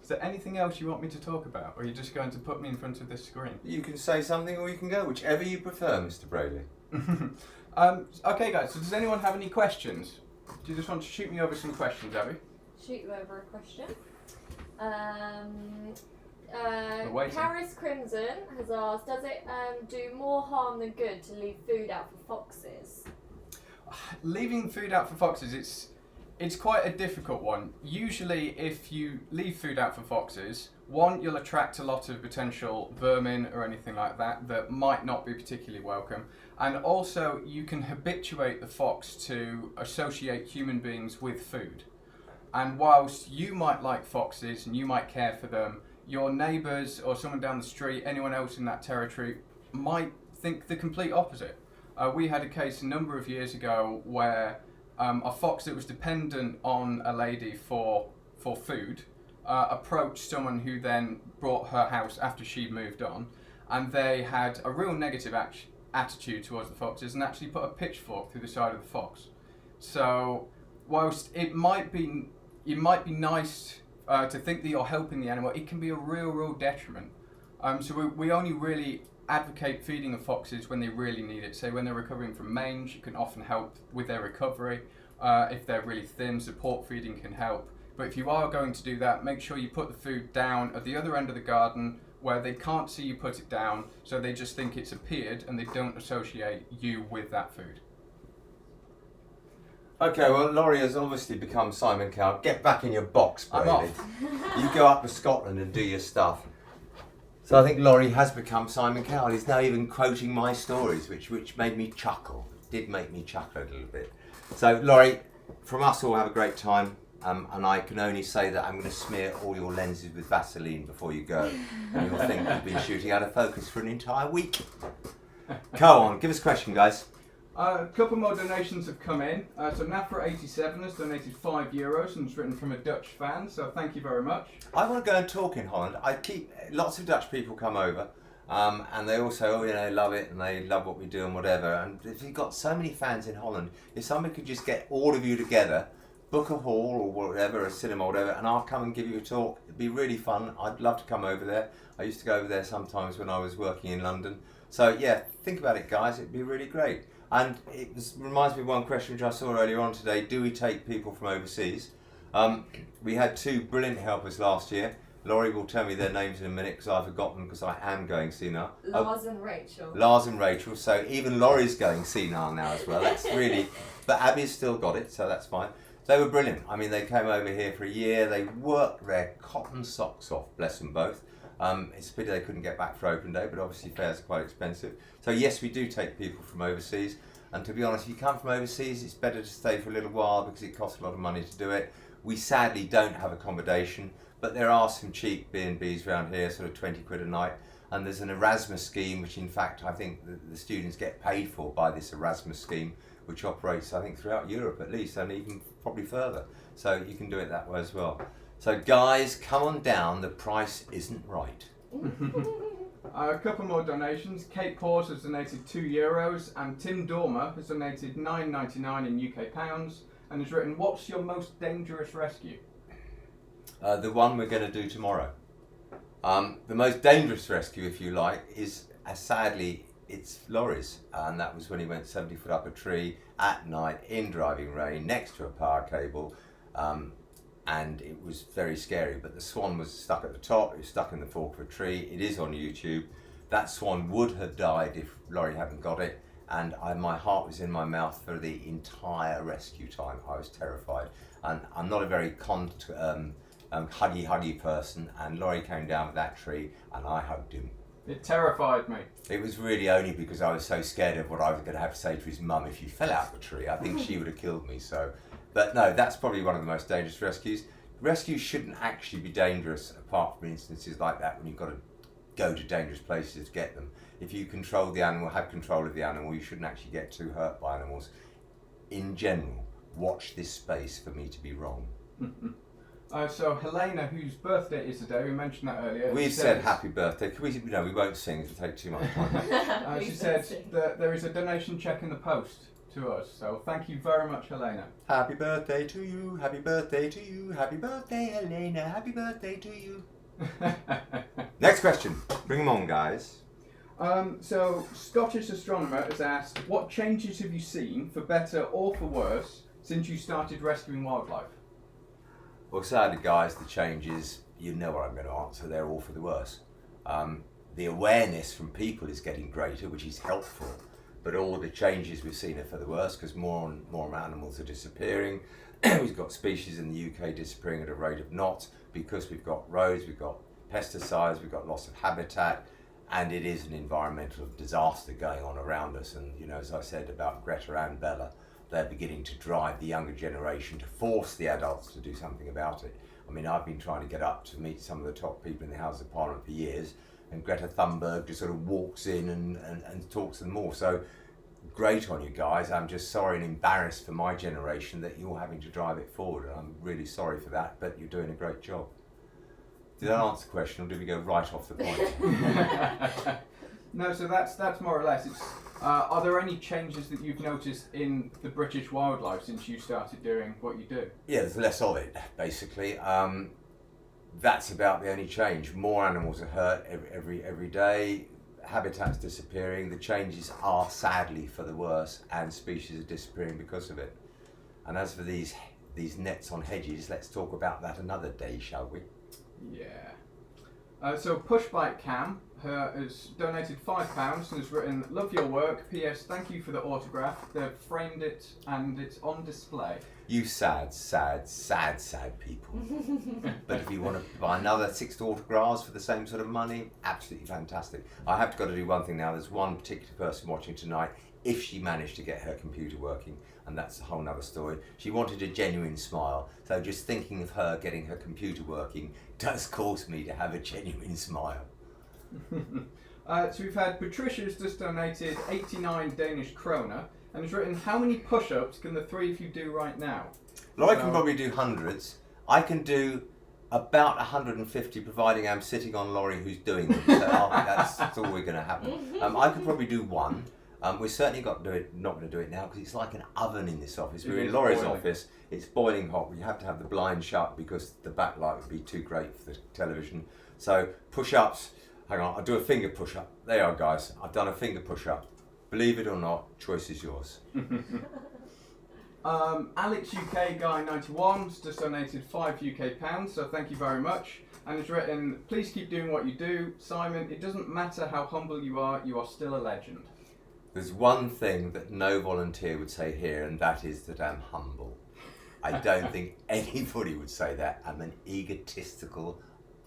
is there anything else you want me to talk about, or are you just going to put me in front of this screen? You can say something or you can go, whichever you prefer, Mr. Braley. Okay guys, so does anyone have any questions? Do you just want to shoot me over some questions, Abby? Shoot you over a question. waiting. Paris Crimson has asked, does it do more harm than good to leave food out for foxes? Leaving food out for foxes, it's quite a difficult one. Usually if you leave food out for foxes, one, you'll attract a lot of potential vermin or anything like that might not be particularly welcome. And also you can habituate the fox to associate human beings with food. And whilst you might like foxes and you might care for them, your neighbours or someone down the street, anyone else in that territory, might think the complete opposite. We had a case a number of years ago where a fox that was dependent on a lady for food approached someone who then brought her house after she moved on, and they had a real negative attitude towards the foxes and actually put a pitchfork through the side of the fox. So whilst it might be nice to think that you're helping the animal, it can be a real detriment. So we only really advocate feeding of foxes when they really need it. Say when they're recovering from mange, it can often help with their recovery. If they're really thin, support feeding can help. But if you are going to do that, make sure you put the food down at the other end of the garden where they can't see you put it down, so they just think it's appeared and they don't associate you with that food. Okay, well, Laurie has obviously become Simon Cowell. Get back in your box, I'm Brady. off. You go up to Scotland and do your stuff. So I think Laurie has become Simon Cowell. He's now even quoting my stories, which made me chuckle. Did make me chuckle a little bit. So, Laurie, from us all, have a great time. And I can only say that I'm going to smear all your lenses with Vaseline before you go. And you'll think you've been shooting out of focus for an entire week. Go on, give us a question, guys. A couple more donations have come in. So Nafra87 has donated €5 and it's written from a Dutch fan, so thank you very much. I want to go and talk in Holland. Lots of Dutch people come over, and they also, love it and they love what we do and whatever. And if you've got so many fans in Holland, if somebody could just get all of you together, book a hall or whatever, a cinema or whatever, and I'll come and give you a talk. It'd be really fun. I'd love to come over there. I used to go over there sometimes when I was working in London. So yeah, think about it, guys. It'd be really great. And reminds me of one question which I saw earlier on today. Do we take people from overseas? We had 2 brilliant helpers last year. Laurie will tell me their names in a minute because I've forgotten because I am going senile. Lars and Rachel. Lars and Rachel. So even Laurie's going senile now as well. That's really... But Abby's still got it, so that's fine. They were brilliant. I mean, they came over here for a year. They worked their cotton socks off, bless them both. It's a pity they couldn't get back for open day, but obviously fares are quite expensive. So yes, we do take people from overseas. And to be honest, if you come from overseas, it's better to stay for a little while because it costs a lot of money to do it. We sadly don't have accommodation, but there are some cheap B&Bs around here, sort of 20 quid a night. And there's an Erasmus scheme, which in fact I think the students get paid for by this Erasmus scheme, which operates I think throughout Europe at least, and even probably further. So you can do it that way as well. So guys, come on down, the price isn't right. A couple more donations. Kate Paws has donated €2 and Tim Dormer has donated £9.99 in UK pounds and has written, what's your most dangerous rescue? The one we're going to do tomorrow. The most dangerous rescue, if you like, is sadly it's Laurie's, and that was when he went 70 foot up a tree at night in driving rain next to a power cable, and it was very scary. But the swan was stuck at the top, it was stuck in the fork of a tree. It is on YouTube. That swan would have died if Laurie hadn't got it, and my heart was in my mouth for the entire rescue time. I was terrified, and I'm not a very huggy person, and Laurie came down with that tree and I hugged him. It terrified me. It was really only because I was so scared of what I was going to have to say to his mum if he fell out the tree. I think she would have killed me. So, but no, that's probably one of the most dangerous rescues. Rescues shouldn't actually be dangerous apart from instances like that when you've got to go to dangerous places to get them. If you control the animal, have control of the animal, you shouldn't actually get too hurt by animals. In general, watch this space for me to be wrong. So Helena, whose birthday is today, we mentioned that earlier. We've said happy birthday. Can we? No, we won't sing. It'll take too much time. She said that there is a donation check in the post to us. So thank you very much, Helena. Happy birthday to you. Happy birthday to you. Happy birthday, Helena. Happy birthday to you. Next question. Bring them on, guys. So Scottish Astronomer has asked, what changes have you seen, for better or for worse, since you started rescuing wildlife? Well, sadly, guys, the changes, you know what I'm going to answer, they're all for the worse. The awareness from people is getting greater, which is helpful, but all the changes we've seen are for the worse because more and more animals are disappearing. We've got species in the UK disappearing at a rate of knots because we've got roads, we've got pesticides, we've got loss of habitat, and it is an environmental disaster going on around us. And, you know, as I said about Greta and Bella, they're beginning to drive the younger generation to force the adults to do something about it. I mean, I've been trying to get up to meet some of the top people in the House of Parliament for years, and Greta Thunberg just sort of walks in and talks to them more. So great on you guys. I'm just sorry and embarrassed for my generation that you're having to drive it forward, and I'm really sorry for that, but you're doing a great job. Did that answer the question, or did we go right off the point? No, so that's more or less. It's, are there any changes that you've noticed in the British wildlife since you started doing what you do? Yeah, there's less of it, basically. That's about the only change. More animals are hurt every day. Habitat's disappearing. The changes are sadly for the worse, and species are disappearing because of it. And as for these nets on hedges, let's talk about that another day, shall we? Yeah. So Pushbike Cam has donated £5 and has written, love your work, PS, thank you for the autograph. They've framed it and it's on display. You sad people. But if you want to buy another 6 autographs for the same sort of money, absolutely fantastic. I have got to do one thing now. There's one particular person watching tonight, if she managed to get her computer working, and that's a whole nother story. She wanted a genuine smile, so just thinking of her getting her computer working does cause me to have a genuine smile. So we've had Patricia's just donated 89 Danish kroner and has written, how many push-ups can the three of you do right now? Laurie can probably do hundreds. I can do about 150, providing I'm sitting on Laurie who's doing them. So that's all we're going to happen. I could probably do one. We're certainly not going to do it now because it's like an oven in this office. We're in Laurie's office. It's boiling hot. We have to have the blind shut because the backlight would be too great for the television. So push-ups. Hang on, I'll do a finger push-up. There you are, guys. I've done a finger push-up. Believe it or not, choice is yours. Alex UK Guy 91 has just donated £5 UK, so thank you very much. And has written, please keep doing what you do. Simon, it doesn't matter how humble you are still a legend. There's one thing that no volunteer would say here, and that is that I'm humble. I don't think anybody would say that. I'm an egotistical,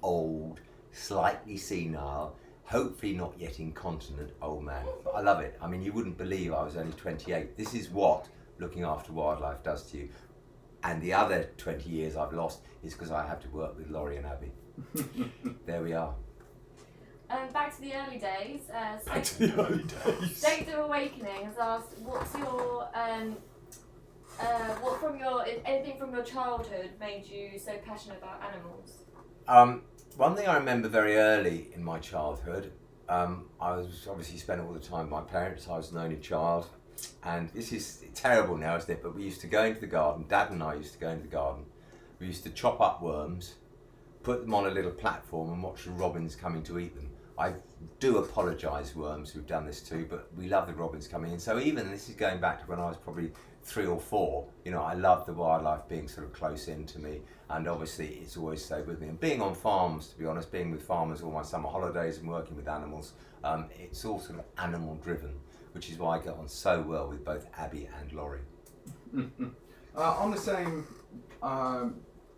old, slightly senile, hopefully not yet incontinent old man. But I love it. I mean, you wouldn't believe I was only 28. This is what looking after wildlife does to you. And the other 20 years I've lost is because I have to work with Laurie and Abby. There we are. Back to the early days. Back to the early days. State of Awakening has asked, what's your anything from your childhood made you so passionate about animals? One thing I remember very early in my childhood, I was obviously spent all the time with my parents. I was an only child, and this is terrible now, isn't it? But we used to go into the garden. Dad and I used to go into the garden. We used to chop up worms, put them on a little platform, and watch the robins coming to eat them. I do apologise, worms who've done this too, but we love the robins coming in. So even this is going back to when I was probably 3 or 4. You know, I love the wildlife being sort of close in to me, and obviously it's always stayed with me. And being on farms, to be honest, being with farmers all my summer holidays and working with animals, it's all sort of animal driven, which is why I get on so well with both Abby and Laurie. On the same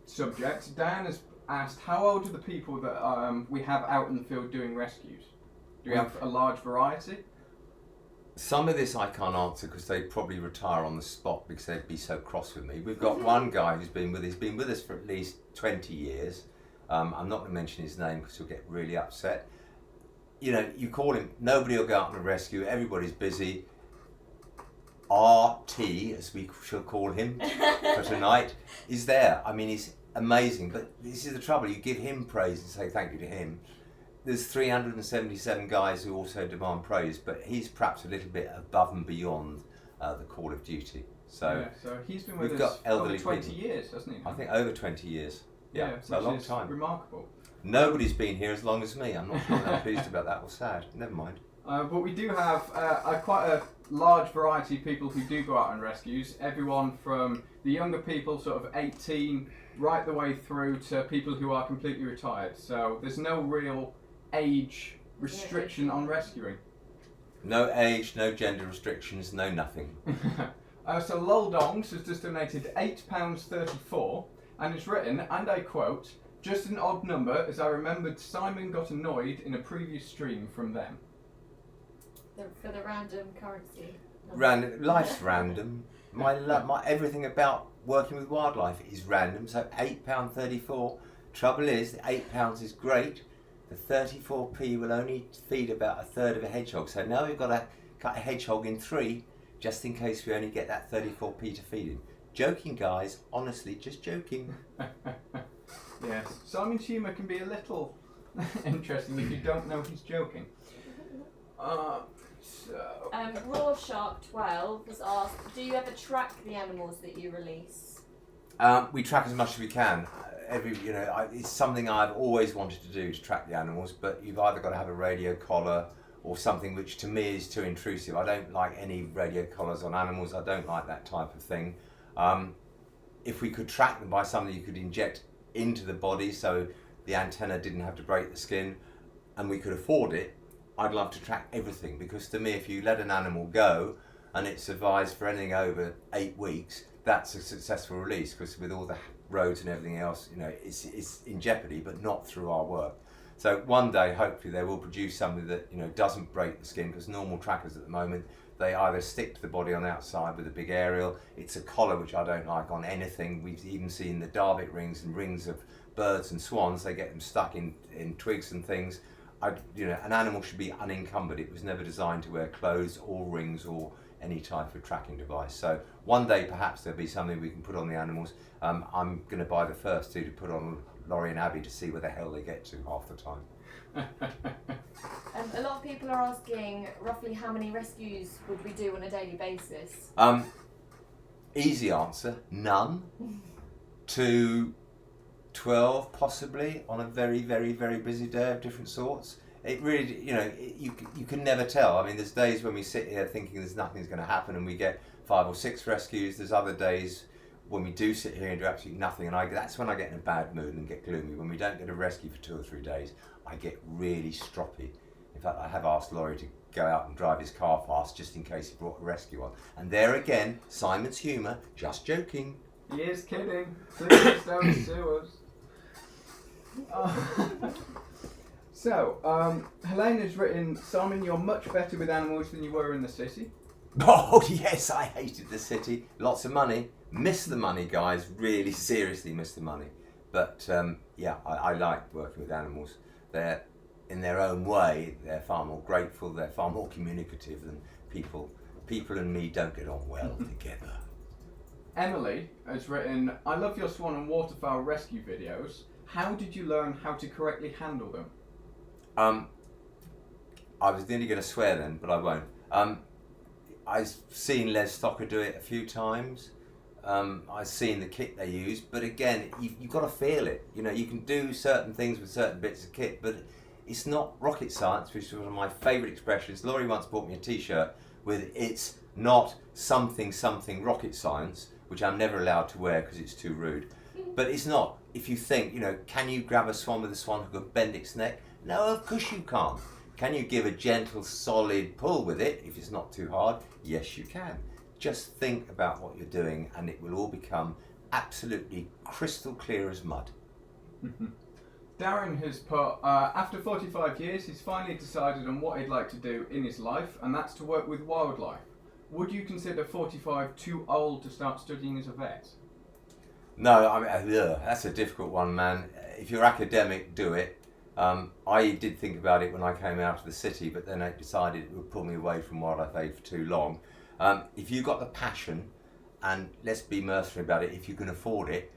subject, Dan has asked, how old are the people that we have out in the field doing rescues? Do we have a large variety? Some of this I can't answer because they'd probably retire on the spot because they'd be so cross with me. We've got one guy who's been with us for at least 20 years. I'm not going to mention his name because he'll get really upset. You know, you call him, nobody will go out on a rescue, everybody's busy. RT, as we shall call him for tonight, is there. I mean, he's amazing, but this is the trouble. You give him praise and say thank you to him. There's 377 guys who also demand praise, but he's perhaps a little bit above and beyond the call of duty. So, so he's been with we've us got elderly over 20 people. years, hasn't he? I think over 20 years. Yeah, so a which long is time. Remarkable. Nobody's been here as long as me. I'm not sure I'm pleased about that or sad. Never mind. But we do have quite a large variety of people who do go out on rescues. Everyone from the younger people, sort of 18, right the way through to people who are completely retired. So there's no real age restriction on rescuing. No age, no gender restrictions, no nothing. So Lol Dongs has just donated £8.34 and it's written, and I quote, "Just an odd number as I remembered Simon got annoyed in a previous stream from them." For the random currency. Life's random. My everything about working with wildlife is random. So £8.34. Trouble is, the £8 is great. The 34p will only feed about a third of a hedgehog. So now we've got to cut a hedgehog in 3, just in case we only get that 34p to feed him. Joking, guys. Honestly, just joking. Yes, Simon's humour can be a little interesting if you don't know he's joking. Raw Shark 12 has asked, do you ever track the animals that you release? We track as much as we can. It's something I've always wanted to do, to track the animals, but you've either got to have a radio collar or something which to me is too intrusive. I don't like any radio collars on animals. I don't like that type of thing. If we could track them by something you could inject into the body so the antenna didn't have to break the skin and we could afford it, I'd love to track everything, because to me, if you let an animal go and it survives for anything over 8 weeks, that's a successful release, because with all the roads and everything else, you know, it's in jeopardy, but not through our work. So one day, hopefully, they will produce something that, you know, doesn't break the skin, because normal trackers at the moment, they either stick to the body on the outside with a big aerial. It's a collar, which I don't like on anything. We've even seen the darbit rings and rings of birds and swans. They get them stuck in twigs and things. An animal should be unencumbered. It was never designed to wear clothes or rings or any type of tracking device. So one day perhaps there'll be something we can put on the animals. I'm going to buy the first 2 to put on Laurie and Abby to see where the hell they get to half the time. A lot of people are asking roughly how many rescues would we do on a daily basis? Easy answer, none. To 12 possibly on a very, very, very busy day of different sorts. It really, you can never tell. I mean, there's days when we sit here thinking there's nothing's going to happen and we get 5 or 6 rescues. There's other days when we do sit here and do absolutely nothing, and that's when I get in a bad mood and get gloomy. When we don't get a rescue for 2 or 3 days, I get really stroppy. In fact, I have asked Laurie to go out and drive his car fast just in case he brought a rescue on. And there again, Simon's humour, just joking. He is kidding. Please don't sue us. Helene has written, Simon, you're much better with animals than you were in the city. Oh yes, I hated the city. Lots of money, Miss the money, guys. Really seriously miss the money. But yeah, I like working with animals. They're, in their own way, they're far more grateful. They're far more communicative than people. People and me don't get on well together. Emily has written, I love your swan and waterfowl rescue videos. How did you learn how to correctly handle them? I was nearly going to swear then, but I won't. I've seen Les Stocker do it a few times. I've seen the kit they use, but again, you've got to feel it. You know, you can do certain things with certain bits of kit, but it's not rocket science, which is one of my favourite expressions. Laurie once bought me a t-shirt with "it's not something rocket science," which I'm never allowed to wear because it's too rude. But it's not. If you think, you know, can you grab a swan with a swan hook and bend its neck? No, of course you can't. Can you give a gentle, solid pull with it if it's not too hard? Yes, you can. Just think about what you're doing and it will all become absolutely crystal clear as mud. Darren has put, after 45 years, he's finally decided on what he'd like to do in his life, and that's to work with wildlife. Would you consider 45 too old to start studying as a vet? No, I mean, that's a difficult one, man. If you're academic, do it. I did think about it when I came out of the city, but then I decided it would pull me away from Wildlife Aid for too long. If you've got the passion, and let's be mercenary about it, if you can afford it,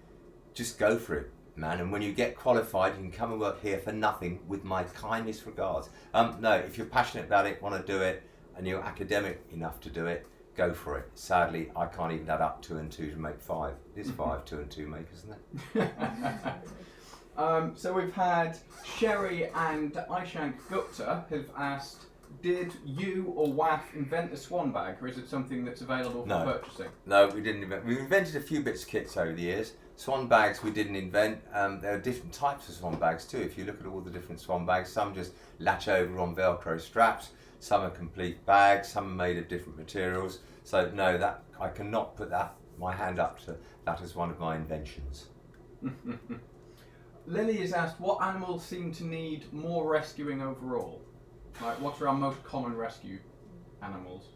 just go for it, man. And when you get qualified, you can come and work here for nothing with my kindest regards. No, if you're passionate about it, want to do it, and you're academic enough to do it, go for it. Sadly, I can't even add up 2 and 2 to make 5. It is 5, 2 and 2 make, isn't it? So we've had Sherry and Aishank Gupta have asked, did you or WAF invent the swan bag, or is it something that's available for purchasing? No, we didn't invent. We've invented a few bits of kits over the years. Swan bags we didn't invent. There are different types of swan bags too. If you look at all the different swan bags, some just latch over on Velcro straps, some are complete bags, some are made of different materials. So no, that I cannot put my hand up to that as one of my inventions. Lily has asked, what animals seem to need more rescuing overall? Like, what are our most common rescue animals?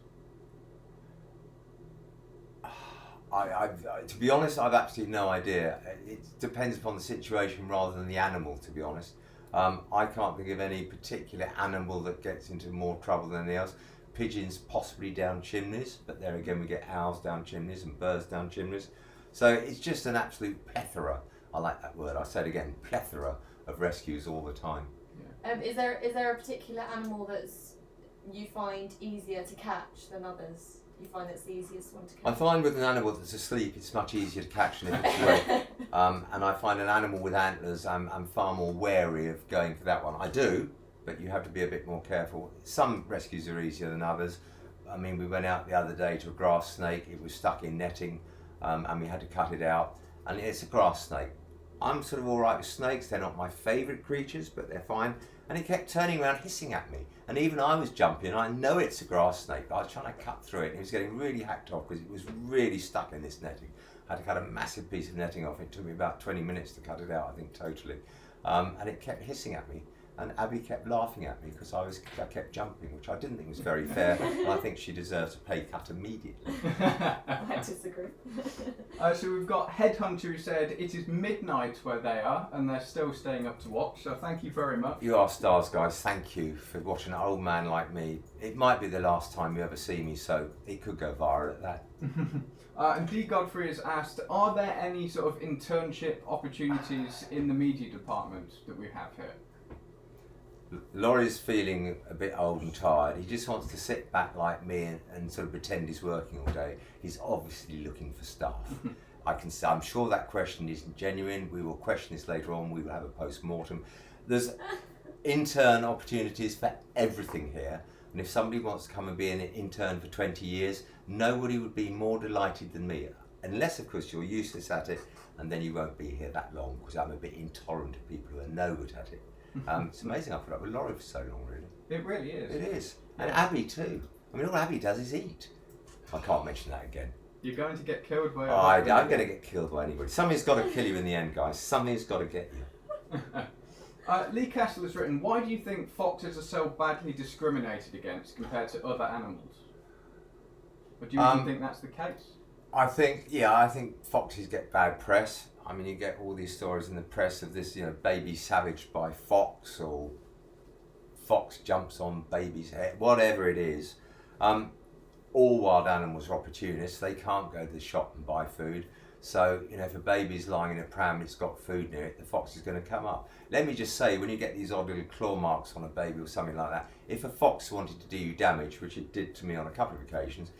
To be honest, I've absolutely no idea. It depends upon the situation rather than the animal, to be honest. I can't think of any particular animal that gets into more trouble than anything else. Pigeons possibly down chimneys, but there again we get owls down chimneys and birds down chimneys. So it's just an absolute plethora. I like that word. I say it again, plethora of rescues all the time. Yeah. Is there a particular animal that's you find easier to catch than others? You find it's the easiest one to catch? I find with an animal that's asleep, it's much easier to catch than if it's awake. And I find an animal with antlers, I'm far more wary of going for that one. I do, but you have to be a bit more careful. Some rescues are easier than others. I mean, we went out the other day to a grass snake. It was stuck in netting, and we had to cut it out. And it's a grass snake. I'm sort of all right with snakes. They're not my favourite creatures, but they're fine. And it kept turning around, hissing at me. And even I was jumping. I know it's a grass snake, but I was trying to cut through it. And it was getting really hacked off because it was really stuck in this netting. I had to cut a massive piece of netting off. It took me about 20 minutes to cut it out, I think, totally. And it kept hissing at me. And Abby kept laughing at me because I kept jumping, which I didn't think was very fair. And I think she deserves a pay cut immediately. I disagree. So we've got Headhunter who said it is midnight where they are and they're still staying up to watch. So thank you very much. You are stars, guys. Thank you for watching an old man like me. It might be the last time you ever see me, so it could go viral at that. And D. Godfrey has asked, are there any sort of internship opportunities in the media department that we have here? Laurie's feeling a bit old and tired. He just wants to sit back like me and sort of pretend he's working all day. He's obviously looking for staff. I'm sure that question isn't genuine. We will question this later on. We will have a post-mortem. There's intern opportunities for everything here. And if somebody wants to come and be an intern for 20 years, nobody would be more delighted than me. Unless, of course, you're useless at it, and then you won't be here that long because I'm a bit intolerant of people who are no good at it. It's amazing I've put up with Laurie for so long, really. It really is. It is. And Abby too. I mean, all Abby does is eat. I can't mention that again. You're going to get killed by I'm going to get killed by anybody. Something's got to kill you in the end, guys. Something's got to get you. Lee Castle has written, why do you think foxes are so badly discriminated against compared to other animals? Or do you even think that's the case? I think foxes get bad press. I mean, you get all these stories in the press of this, baby savaged by fox, or fox jumps on baby's head, whatever it is. All wild animals are opportunists. They can't go to the shop and buy food. So, if a baby's lying in a pram and it's got food near it, the fox is going to come up. Let me just say, when you get these odd little claw marks on a baby or something like that, if a fox wanted to do you damage, which it did to me on a couple of occasions,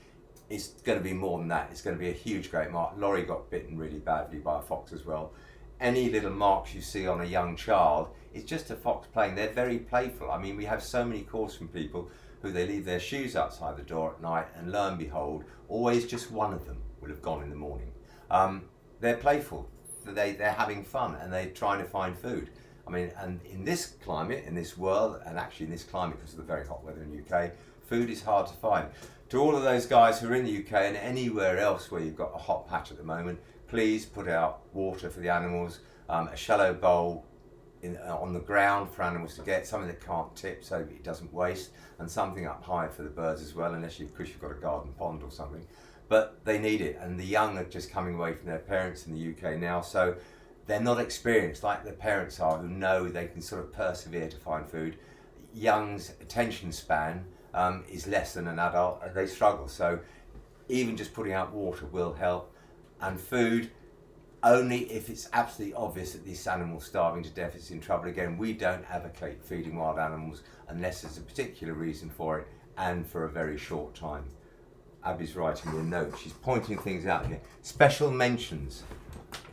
it's going to be more than that. It's going to be a huge, great mark. Laurie got bitten really badly by a fox as well. Any little marks you see on a young child, it's just a fox playing. They're very playful. I mean, we have so many calls from people who they leave their shoes outside the door at night, and lo and behold, always just one of them will have gone in the morning. They're playful. They're having fun, and they're trying to find food. I mean, and in this climate, in this world, and actually in this climate because of the very hot weather in the UK, food is hard to find. To all of those guys who are in the UK and anywhere else where you've got a hot patch at the moment, please put out water for the animals, a shallow bowl on the ground for animals to get, something that can't tip so it doesn't waste, and something up high for the birds as well, unless you've got a garden pond or something. But they need it, and the young are just coming away from their parents in the UK now, so they're not experienced like their parents are, who know they can sort of persevere to find food. Young's attention span is less than an adult, and they struggle. So even just putting out water will help, and food only if it's absolutely obvious that this animal's starving to death, it's in trouble. Again, we don't advocate feeding wild animals unless there's a particular reason for it and for a very short time. Abby's writing me a note. She's pointing things out here. Special mentions.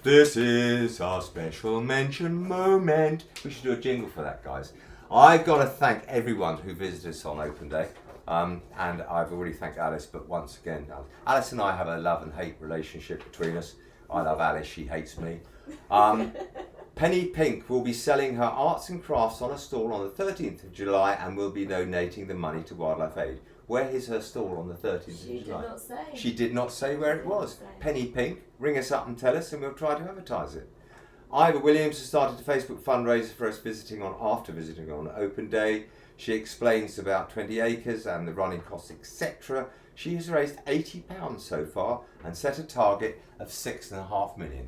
This is our special mention moment. We should do a jingle for that, guys. I've got to thank everyone who visited us on open day. And I've already thanked Alice, but once again, Alice and I have a love and hate relationship between us. I love Alice, she hates me. Penny Pink will be selling her arts and crafts on a stall on the 13th of July and will be donating the money to Wildlife Aid. Where is her stall on the 13th of July? She did not say. She did not say where it was. Penny Pink, ring us up and tell us and we'll try to advertise it. Ivor Williams has started a Facebook fundraiser for us after visiting on open day. She explains about 20 acres and the running costs, etc. She has raised £80 so far and set a target of £6.5 million.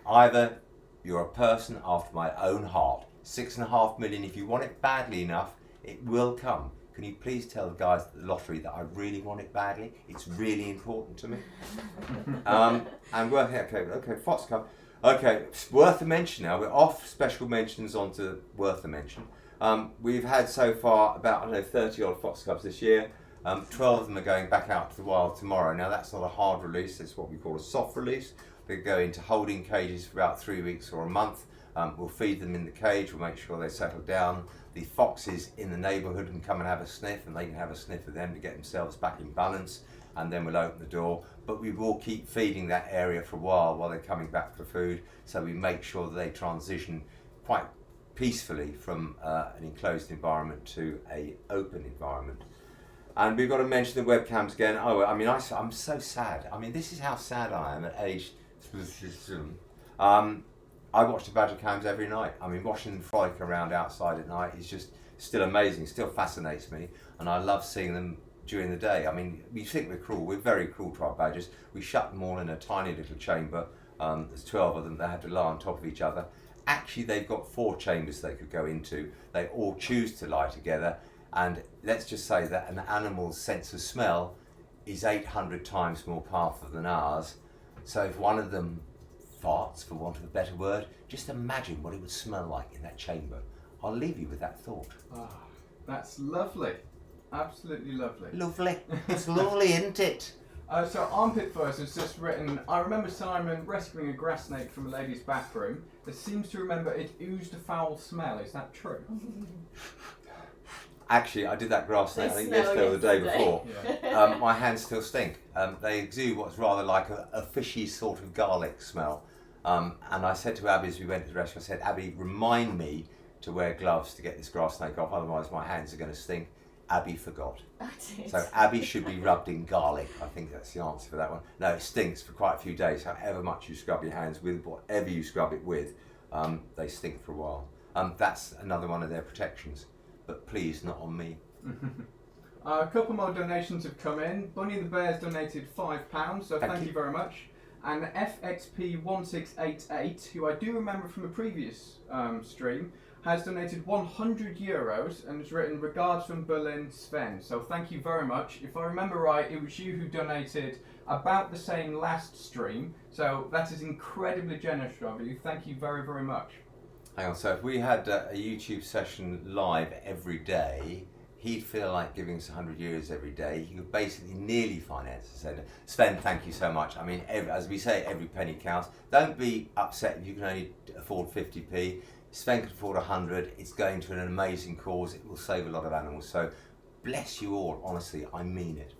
Ivor, you're a person after my own heart. £6.5 million, if you want it badly enough, it will come. Can you please tell the guys at the lottery that I really want it badly? It's really important to me. And worth okay, Fox Cup. Okay, worth a mention now. We're off special mentions onto worth a mention. We've had so far about 30 odd Fox Cubs this year. 12 of them are going back out to the wild tomorrow. Now that's not a hard release, it's what we call a soft release. They go into holding cages for about 3 weeks or a month. We'll feed them in the cage, we'll make sure they settle down. The foxes in the neighbourhood can come and have a sniff, and they can have a sniff of them to get themselves back in balance, and then we'll open the door. But we will keep feeding that area for a while they're coming back for food, so we make sure that they transition quite peacefully from an enclosed environment to an open environment. And we've got to mention the webcams again. Oh, I mean, I'm so sad. I mean, this is how sad I am at age... I watch the badger cams every night. I mean, watching them frolic around outside at night is just still amazing, still fascinates me, and I love seeing them during the day. I mean, we think we're cruel. We're very cruel to our badgers. We shut them all in a tiny little chamber. There's 12 of them. They have to lie on top of each other. Actually, they've got 4 chambers they could go into. They all choose to lie together, and let's just say that an animal's sense of smell is 800 times more powerful than ours. So if one of them farts, for want of a better word, just imagine what it would smell like in that chamber. I'll leave you with that thought. Ah, that's lovely. Absolutely lovely. Lovely. It's lovely, isn't it? So Armpit First has just written, I remember Simon rescuing a grass snake from a lady's bathroom. It seems to remember it oozed a foul smell. Is that true? Actually, I did that grass snake, I think yesterday or the day before. Yeah. My hands still stink. They exude what's rather like a fishy sort of garlic smell. And I said to Abby as we went to the restaurant, I said, Abby, remind me to wear gloves to get this grass snake off, otherwise my hands are going to stink. Abby forgot. So Abby should be rubbed in garlic. I think that's the answer for that one. No, it stinks for quite a few days. However much you scrub your hands with, whatever you scrub it with, they stink for a while. That's another one of their protections. But please, not on me. A couple more donations have come in. Bunny the Bear's donated £5, so thank you very much. And FXP1688, who I do remember from a previous stream, has donated €100 and has written regards from Berlin, Sven. So thank you very much. If I remember right, it was you who donated about the same last stream. So that is incredibly generous of you. Thank you very, very much. Hang on, so if we had a YouTube session live every day, he'd feel like giving us €100 every day. He could basically nearly finance the centre. Sven, thank you so much. I mean, as we say, every penny counts. Don't be upset if you can only afford 50p. Sven could afford 100. It's going to an amazing cause. It will save a lot of animals. So bless you all. Honestly, I mean it.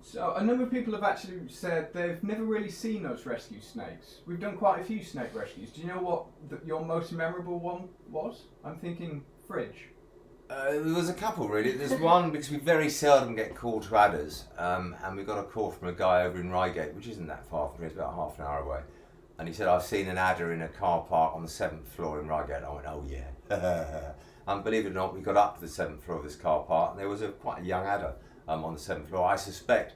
So a number of people have actually said they've never really seen us rescue snakes. We've done quite a few snake rescues. Do you know what your most memorable one was? I'm thinking fridge. There was a couple really. There's one because we very seldom get called to adders, and we got a call from a guy over in Reigate, which isn't that far from here, it's about half an hour away. And he said, I've seen an adder in a car park on the 7th floor in Reigate. I went, oh yeah. And believe it or not, we got up to the 7th floor of this car park and there was quite a young adder on the 7th floor. I suspect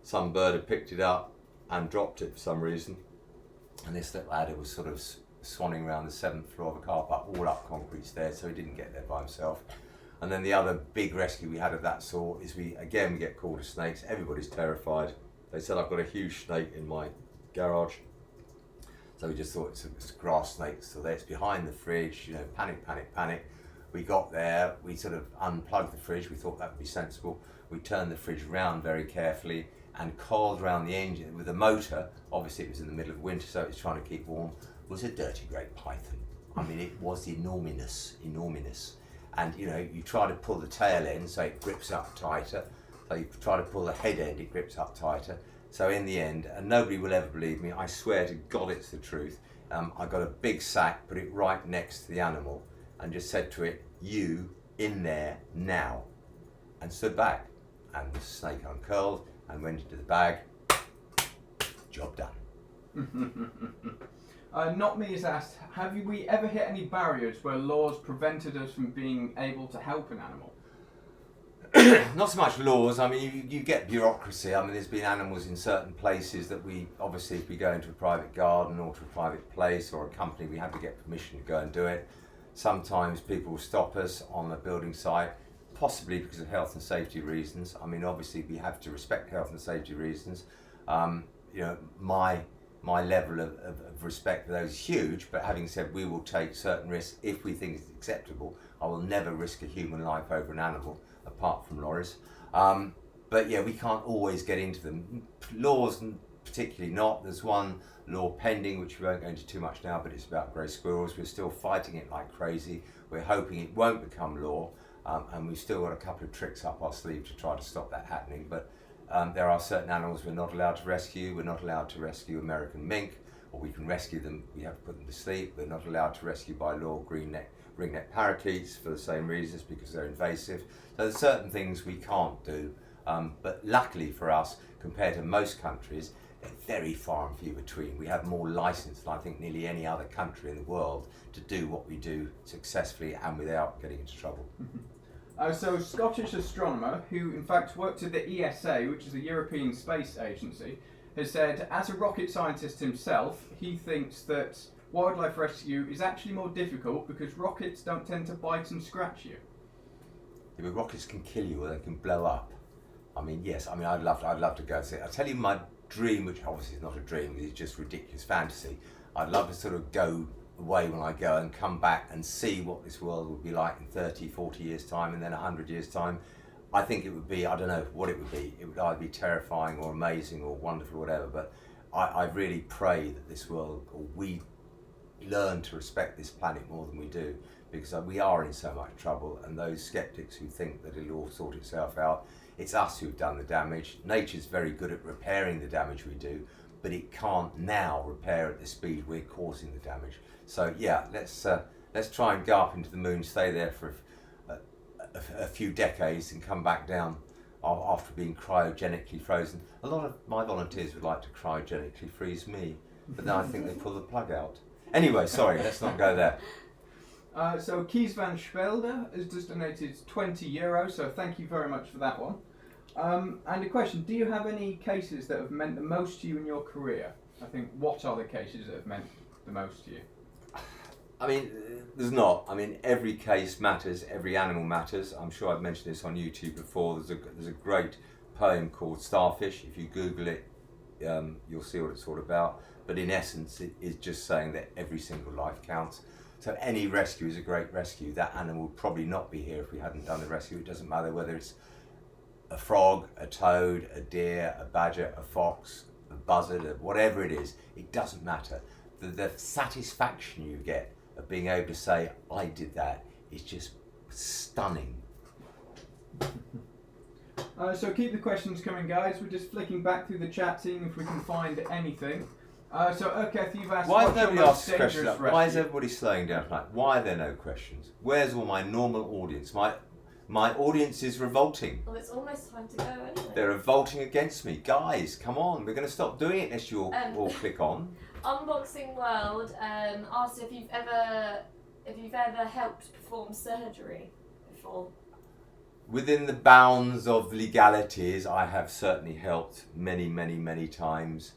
some bird had picked it up and dropped it for some reason. And this little adder was sort of swanning around the 7th floor of a car park, all up concrete stairs, so he didn't get there by himself. And then the other big rescue we had of that sort is we get called to snakes. Everybody's terrified. They said, I've got a huge snake in my garage. So we just thought it's a grass snake, so there it's behind the fridge, you know, panic, panic, panic. We got there, we sort of unplugged the fridge, we thought that would be sensible. We turned the fridge around very carefully and coiled around the engine with a motor. Obviously it was in the middle of winter, so it was trying to keep warm. It was a dirty great python. I mean, it was enormous. And you know, you try to pull the tail end so it grips up tighter. So you try to pull the head end, it grips up tighter. So in the end, and nobody will ever believe me, I swear to God it's the truth, I got a big sack, put it right next to the animal and just said to it, you in there now, and stood back. And the snake uncurled and went into the bag. Job done. Not Me has asked, have we ever hit any barriers where laws prevented us from being able to help an animal? Not so much laws. I mean, you get bureaucracy. I mean, there's been animals in certain places that we, obviously, if we go into a private garden or to a private place or a company, we have to get permission to go and do it. Sometimes people will stop us on a building site, possibly because of health and safety reasons. I mean, obviously, we have to respect health and safety reasons. You know, my level of respect for those is huge, but having said, we will take certain risks if we think it's acceptable. I will never risk a human life over an animal, apart from lorries. But yeah, we can't always get into them. Laws, particularly not. There's one law pending, which we won't go into too much now, but it's about grey squirrels. We're still fighting it like crazy. We're hoping it won't become law, and we've still got a couple of tricks up our sleeve to try to stop that happening. But there are certain animals we're not allowed to rescue. We're not allowed to rescue American mink, or we can rescue them, we have to put them to sleep. We're not allowed to rescue by law ringneck parakeets for the same reasons, because they're invasive. So there's certain things we can't do, but luckily for us, compared to most countries, they're very far and few between. We have more license than I think nearly any other country in the world to do what we do successfully and without getting into trouble. So Scottish astronomer, who in fact worked at the ESA, which is the European Space Agency, has said, as a rocket scientist himself, he thinks that wildlife rescue is actually more difficult because rockets don't tend to bite and scratch you. Yeah, but rockets can kill you or they can blow up. I mean, yes, I mean, I'd love to go and see it. I'll tell you my dream, which obviously is not a dream, it's just ridiculous fantasy. I'd love to sort of go away when I go and come back and see what this world would be like in 30, 40 years time and then 100 years time. I think it would be, I don't know what it would be. It would either be terrifying or amazing or wonderful or whatever, but I really pray that this world, or we learn to respect this planet more than we do, because we are in so much trouble, and those skeptics who think that it'll all sort itself out, it's us who've done the damage. Nature's very good at repairing the damage we do, but it can't now repair at the speed we're causing the damage. So yeah, let's try and go up into the moon, stay there for a few decades and come back down after being cryogenically frozen. A lot of my volunteers would like to cryogenically freeze me, but then I think they pull the plug out. Anyway, sorry, let's not go there. So Kies van Spelde has just donated €20, so thank you very much for that one. And a question, do you have any cases that have meant the most to you in your career? I think, what are the cases that have meant the most to you? I mean, there's not. I mean, every case matters, every animal matters. I'm sure I've mentioned this on YouTube before. There's a great poem called Starfish. If you Google it, you'll see what it's all about. But in essence, it is just saying that every single life counts. So any rescue is a great rescue. That animal would probably not be here if we hadn't done the rescue. It doesn't matter whether it's a frog, a toad, a deer, a badger, a fox, a buzzard, whatever it is. It doesn't matter. The satisfaction you get of being able to say, I did that, is just stunning. So keep the questions coming, guys. We're just flicking back through the chat, seeing if we can find anything. So, Urketh, you've asked, why has what's your nobody most asked questions? dangerous Like, why is rescue? everybody slowing down tonight? Why are there no questions? Where's all my normal audience? My audience is revolting. Well, it's almost time to go anyway. They're revolting against me. Guys, come on. We're going to stop doing it unless you all click on. Unboxing World asked if you've ever helped perform surgery before. Within the bounds of legalities, I have certainly helped many, many, many times.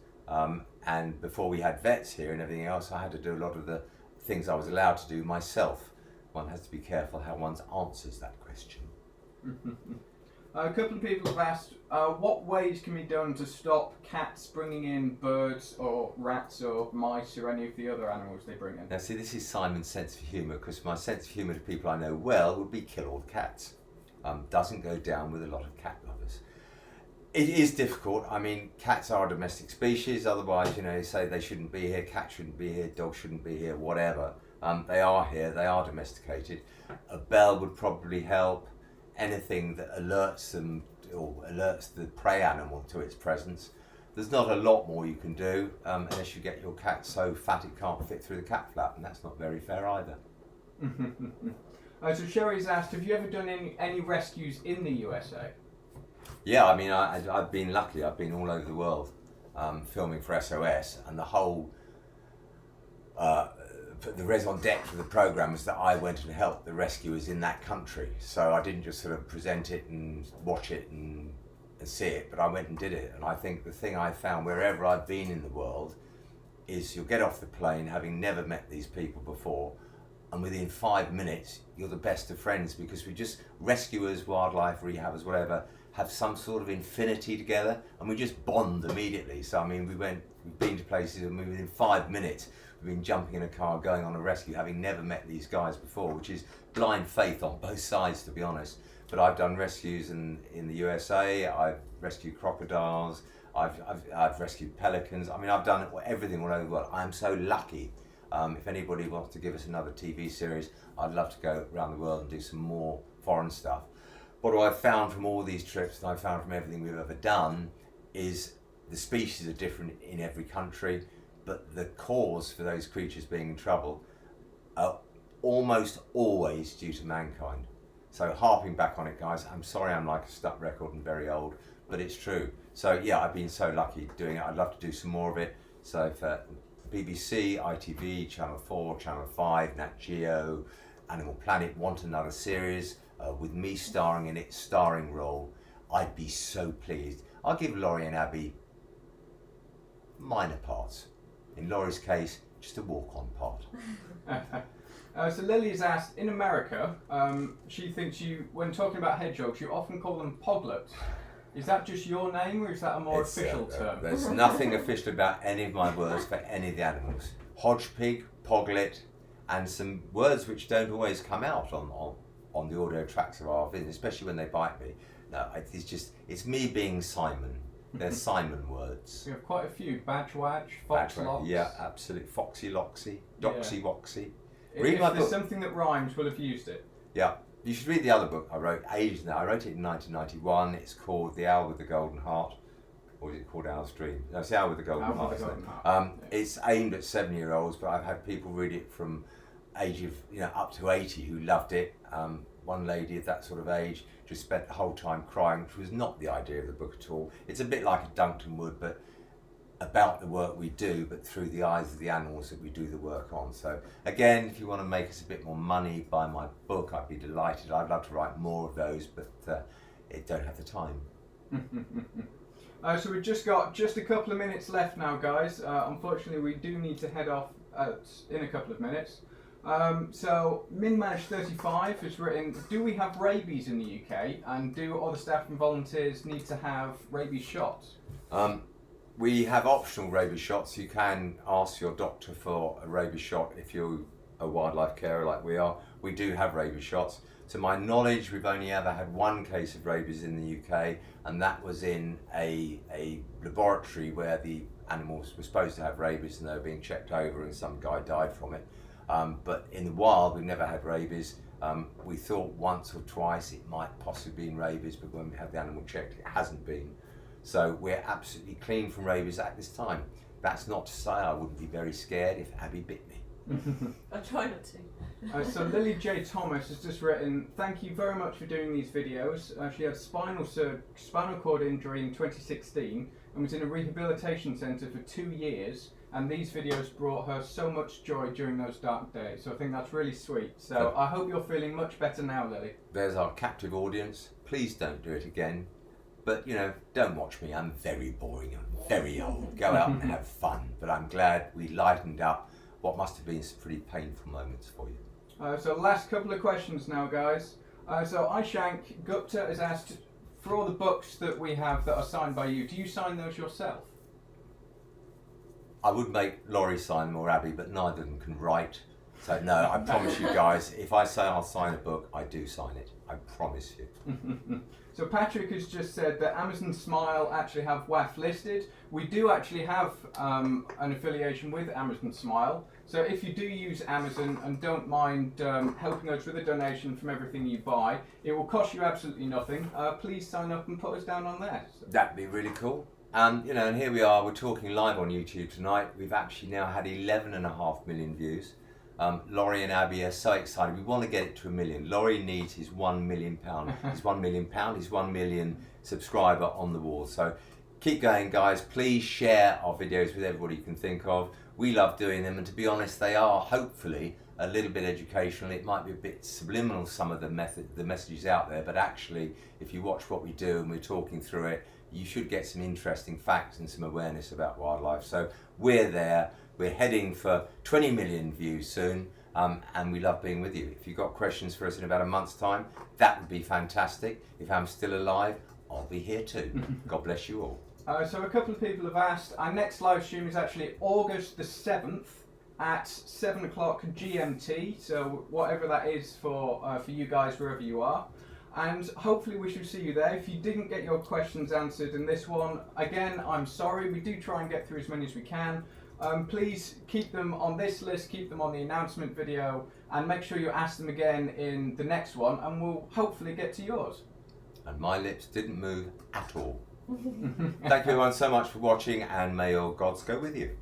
And before we had vets here and everything else, I had to do a lot of the things I was allowed to do myself. One has to be careful how one answers that question. A couple of people have asked, what ways can be done to stop cats bringing in birds or rats or mice or any of the other animals they bring in? Now see, this is Simon's sense of humour, because my sense of humour to people I know well would be kill all the cats. Doesn't go down with a lot of cat lovers. It is difficult. I mean, cats are a domestic species, otherwise, you know, they say they shouldn't be here, cats shouldn't be here, dogs shouldn't be here, whatever. They are here, they are domesticated. A bell would probably help. Anything that alerts them or alerts the prey animal to its presence. There's not a lot more you can do unless you get your cat so fat it can't fit through the cat flap, and that's not very fair either. So Sherry's asked, have you ever done any rescues in the USA? Yeah, I mean, I've been lucky. I've been all over the world filming for SOS, and the whole the raison d'etre of the programme was that I went and helped the rescuers in that country. So I didn't just sort of present it and watch it and see it, but I went and did it. And I think the thing I found wherever I've been in the world is you'll get off the plane having never met these people before, and within 5 minutes you're the best of friends, because we just, rescuers, wildlife rehabbers, whatever, have some sort of infinity together, and we just bond immediately. So I mean, we've been to places, and within 5 minutes we've been jumping in a car going on a rescue, having never met these guys before, which is blind faith on both sides, to be honest. But I've done rescues in the USA. I've rescued crocodiles. I've rescued pelicans. I mean, I've done everything all over the world. I'm so lucky. If anybody wants to give us another TV series, I'd love to go around the world and do some more foreign stuff. What I've found from all these trips, and I've found from everything we've ever done, is the species are different in every country, but the cause for those creatures being in trouble are almost always due to mankind. So harping back on it, guys, I'm sorry I'm like a stuck record and very old, but it's true. So yeah, I've been so lucky doing it. I'd love to do some more of it. So for BBC, ITV, Channel 4, Channel 5, Nat Geo, Animal Planet want another series with me starring in its starring role, I'd be so pleased. I'll give Laurie and Abby minor parts. In Laurie's case, just a walk-on part. So Lily has asked, in America, she thinks when talking about hedgehogs, you often call them poglets. Is that just your name, or is that a more official term? There's nothing official about any of my words for any of the animals. Hodgepig, poglet, and some words which don't always come out on the audio tracks of our business, especially when they bite me. No, it's me being Simon. They're Simon words. We have quite a few. Badge Wadge, Fox Locks. Yeah, absolutely. Foxy Loxy, Doxy Woxy. If there's something that rhymes, we'll have used it. Yeah. You should read the other book I wrote ages now. I wrote it in 1991. It's called The Owl with the Golden Heart. Or is it called Owl's Dream? No, it's The Owl with the Golden Heart. With the Golden Heart. It's aimed at 7-year-olds, but I've had people read it from age of up to 80 who loved it. One lady of that sort of age just spent the whole time crying, which was not the idea of the book at all. It's a bit like a Duncton Wood, but about the work we do, but through the eyes of the animals that we do the work on. So again, if you want to make us a bit more money, buy my book, I'd be delighted. I'd love to write more of those, but I don't have the time. So we've just got a couple of minutes left now, guys. Unfortunately, we do need to head off in a couple of minutes. So Minmaj35 has written, do we have rabies in the UK, and do other staff and volunteers need to have rabies shots? We have optional rabies shots. You can ask your doctor for a rabies shot if you're a wildlife carer like we are. We do have rabies shots. To my knowledge, we've only ever had one case of rabies in the UK, and that was in a laboratory where the animals were supposed to have rabies and they were being checked over and some guy died from it. But in the wild, we've never had rabies. We thought once or twice it might possibly be rabies, but when we had the animal checked, it hasn't been. So we're absolutely clean from rabies at this time. That's not to say I wouldn't be very scared if Abby bit me. I try not to. So Lily J. Thomas has just written, thank you very much for doing these videos. She had spinal cord injury in 2016 and was in a rehabilitation centre for 2 years, and these videos brought her so much joy during those dark days. So I think that's really sweet. So I hope you're feeling much better now, Lily. There's our captive audience. Please don't do it again. But, you know, don't watch me. I'm very boring. I'm very old. Go out and have fun. But I'm glad we lightened up what must have been some pretty painful moments for you. So last couple of questions now, guys. So Aishank Gupta has asked, for all the books that we have that are signed by you, do you sign those yourself? I would make Laurie sign them or Abby, but neither of them can write. So no, I promise you guys, if I say I'll sign a book, I do sign it. I promise you. So Patrick has just said that Amazon Smile actually have WAF listed. We do actually have an affiliation with Amazon Smile. So if you do use Amazon and don't mind helping us with a donation from everything you buy, it will cost you absolutely nothing. Please sign up and put us down on there. That'd be really cool. You know, and here we are, we're talking live on YouTube tonight. We've actually now had 11.5 million views. Laurie and Abby are so excited. We want to get it to 1 million. Laurie needs his £1 million. His £1 million, his 1 million subscriber on the wall. So keep going, guys. Please share our videos with everybody you can think of. We love doing them, and to be honest, they are hopefully a little bit educational. It might be a bit subliminal, some of the messages out there, but actually, if you watch what we do and we're talking through it, you should get some interesting facts and some awareness about wildlife. So we're there. We're heading for 20 million views soon, and we love being with you. If you've got questions for us in about a month's time, that would be fantastic. If I'm still alive, I'll be here too. God bless you all. So a couple of people have asked, our next live stream is actually August the 7th at 7 o'clock GMT, so whatever that is for you guys, wherever you are. And hopefully we shall see you there. If you didn't get your questions answered in this one, again, I'm sorry. We do try and get through as many as we can. Please keep them on this list, keep them on the announcement video, and make sure you ask them again in the next one, and we'll hopefully get to yours. And my lips didn't move at all. Thank you everyone so much for watching, and may your gods go with you.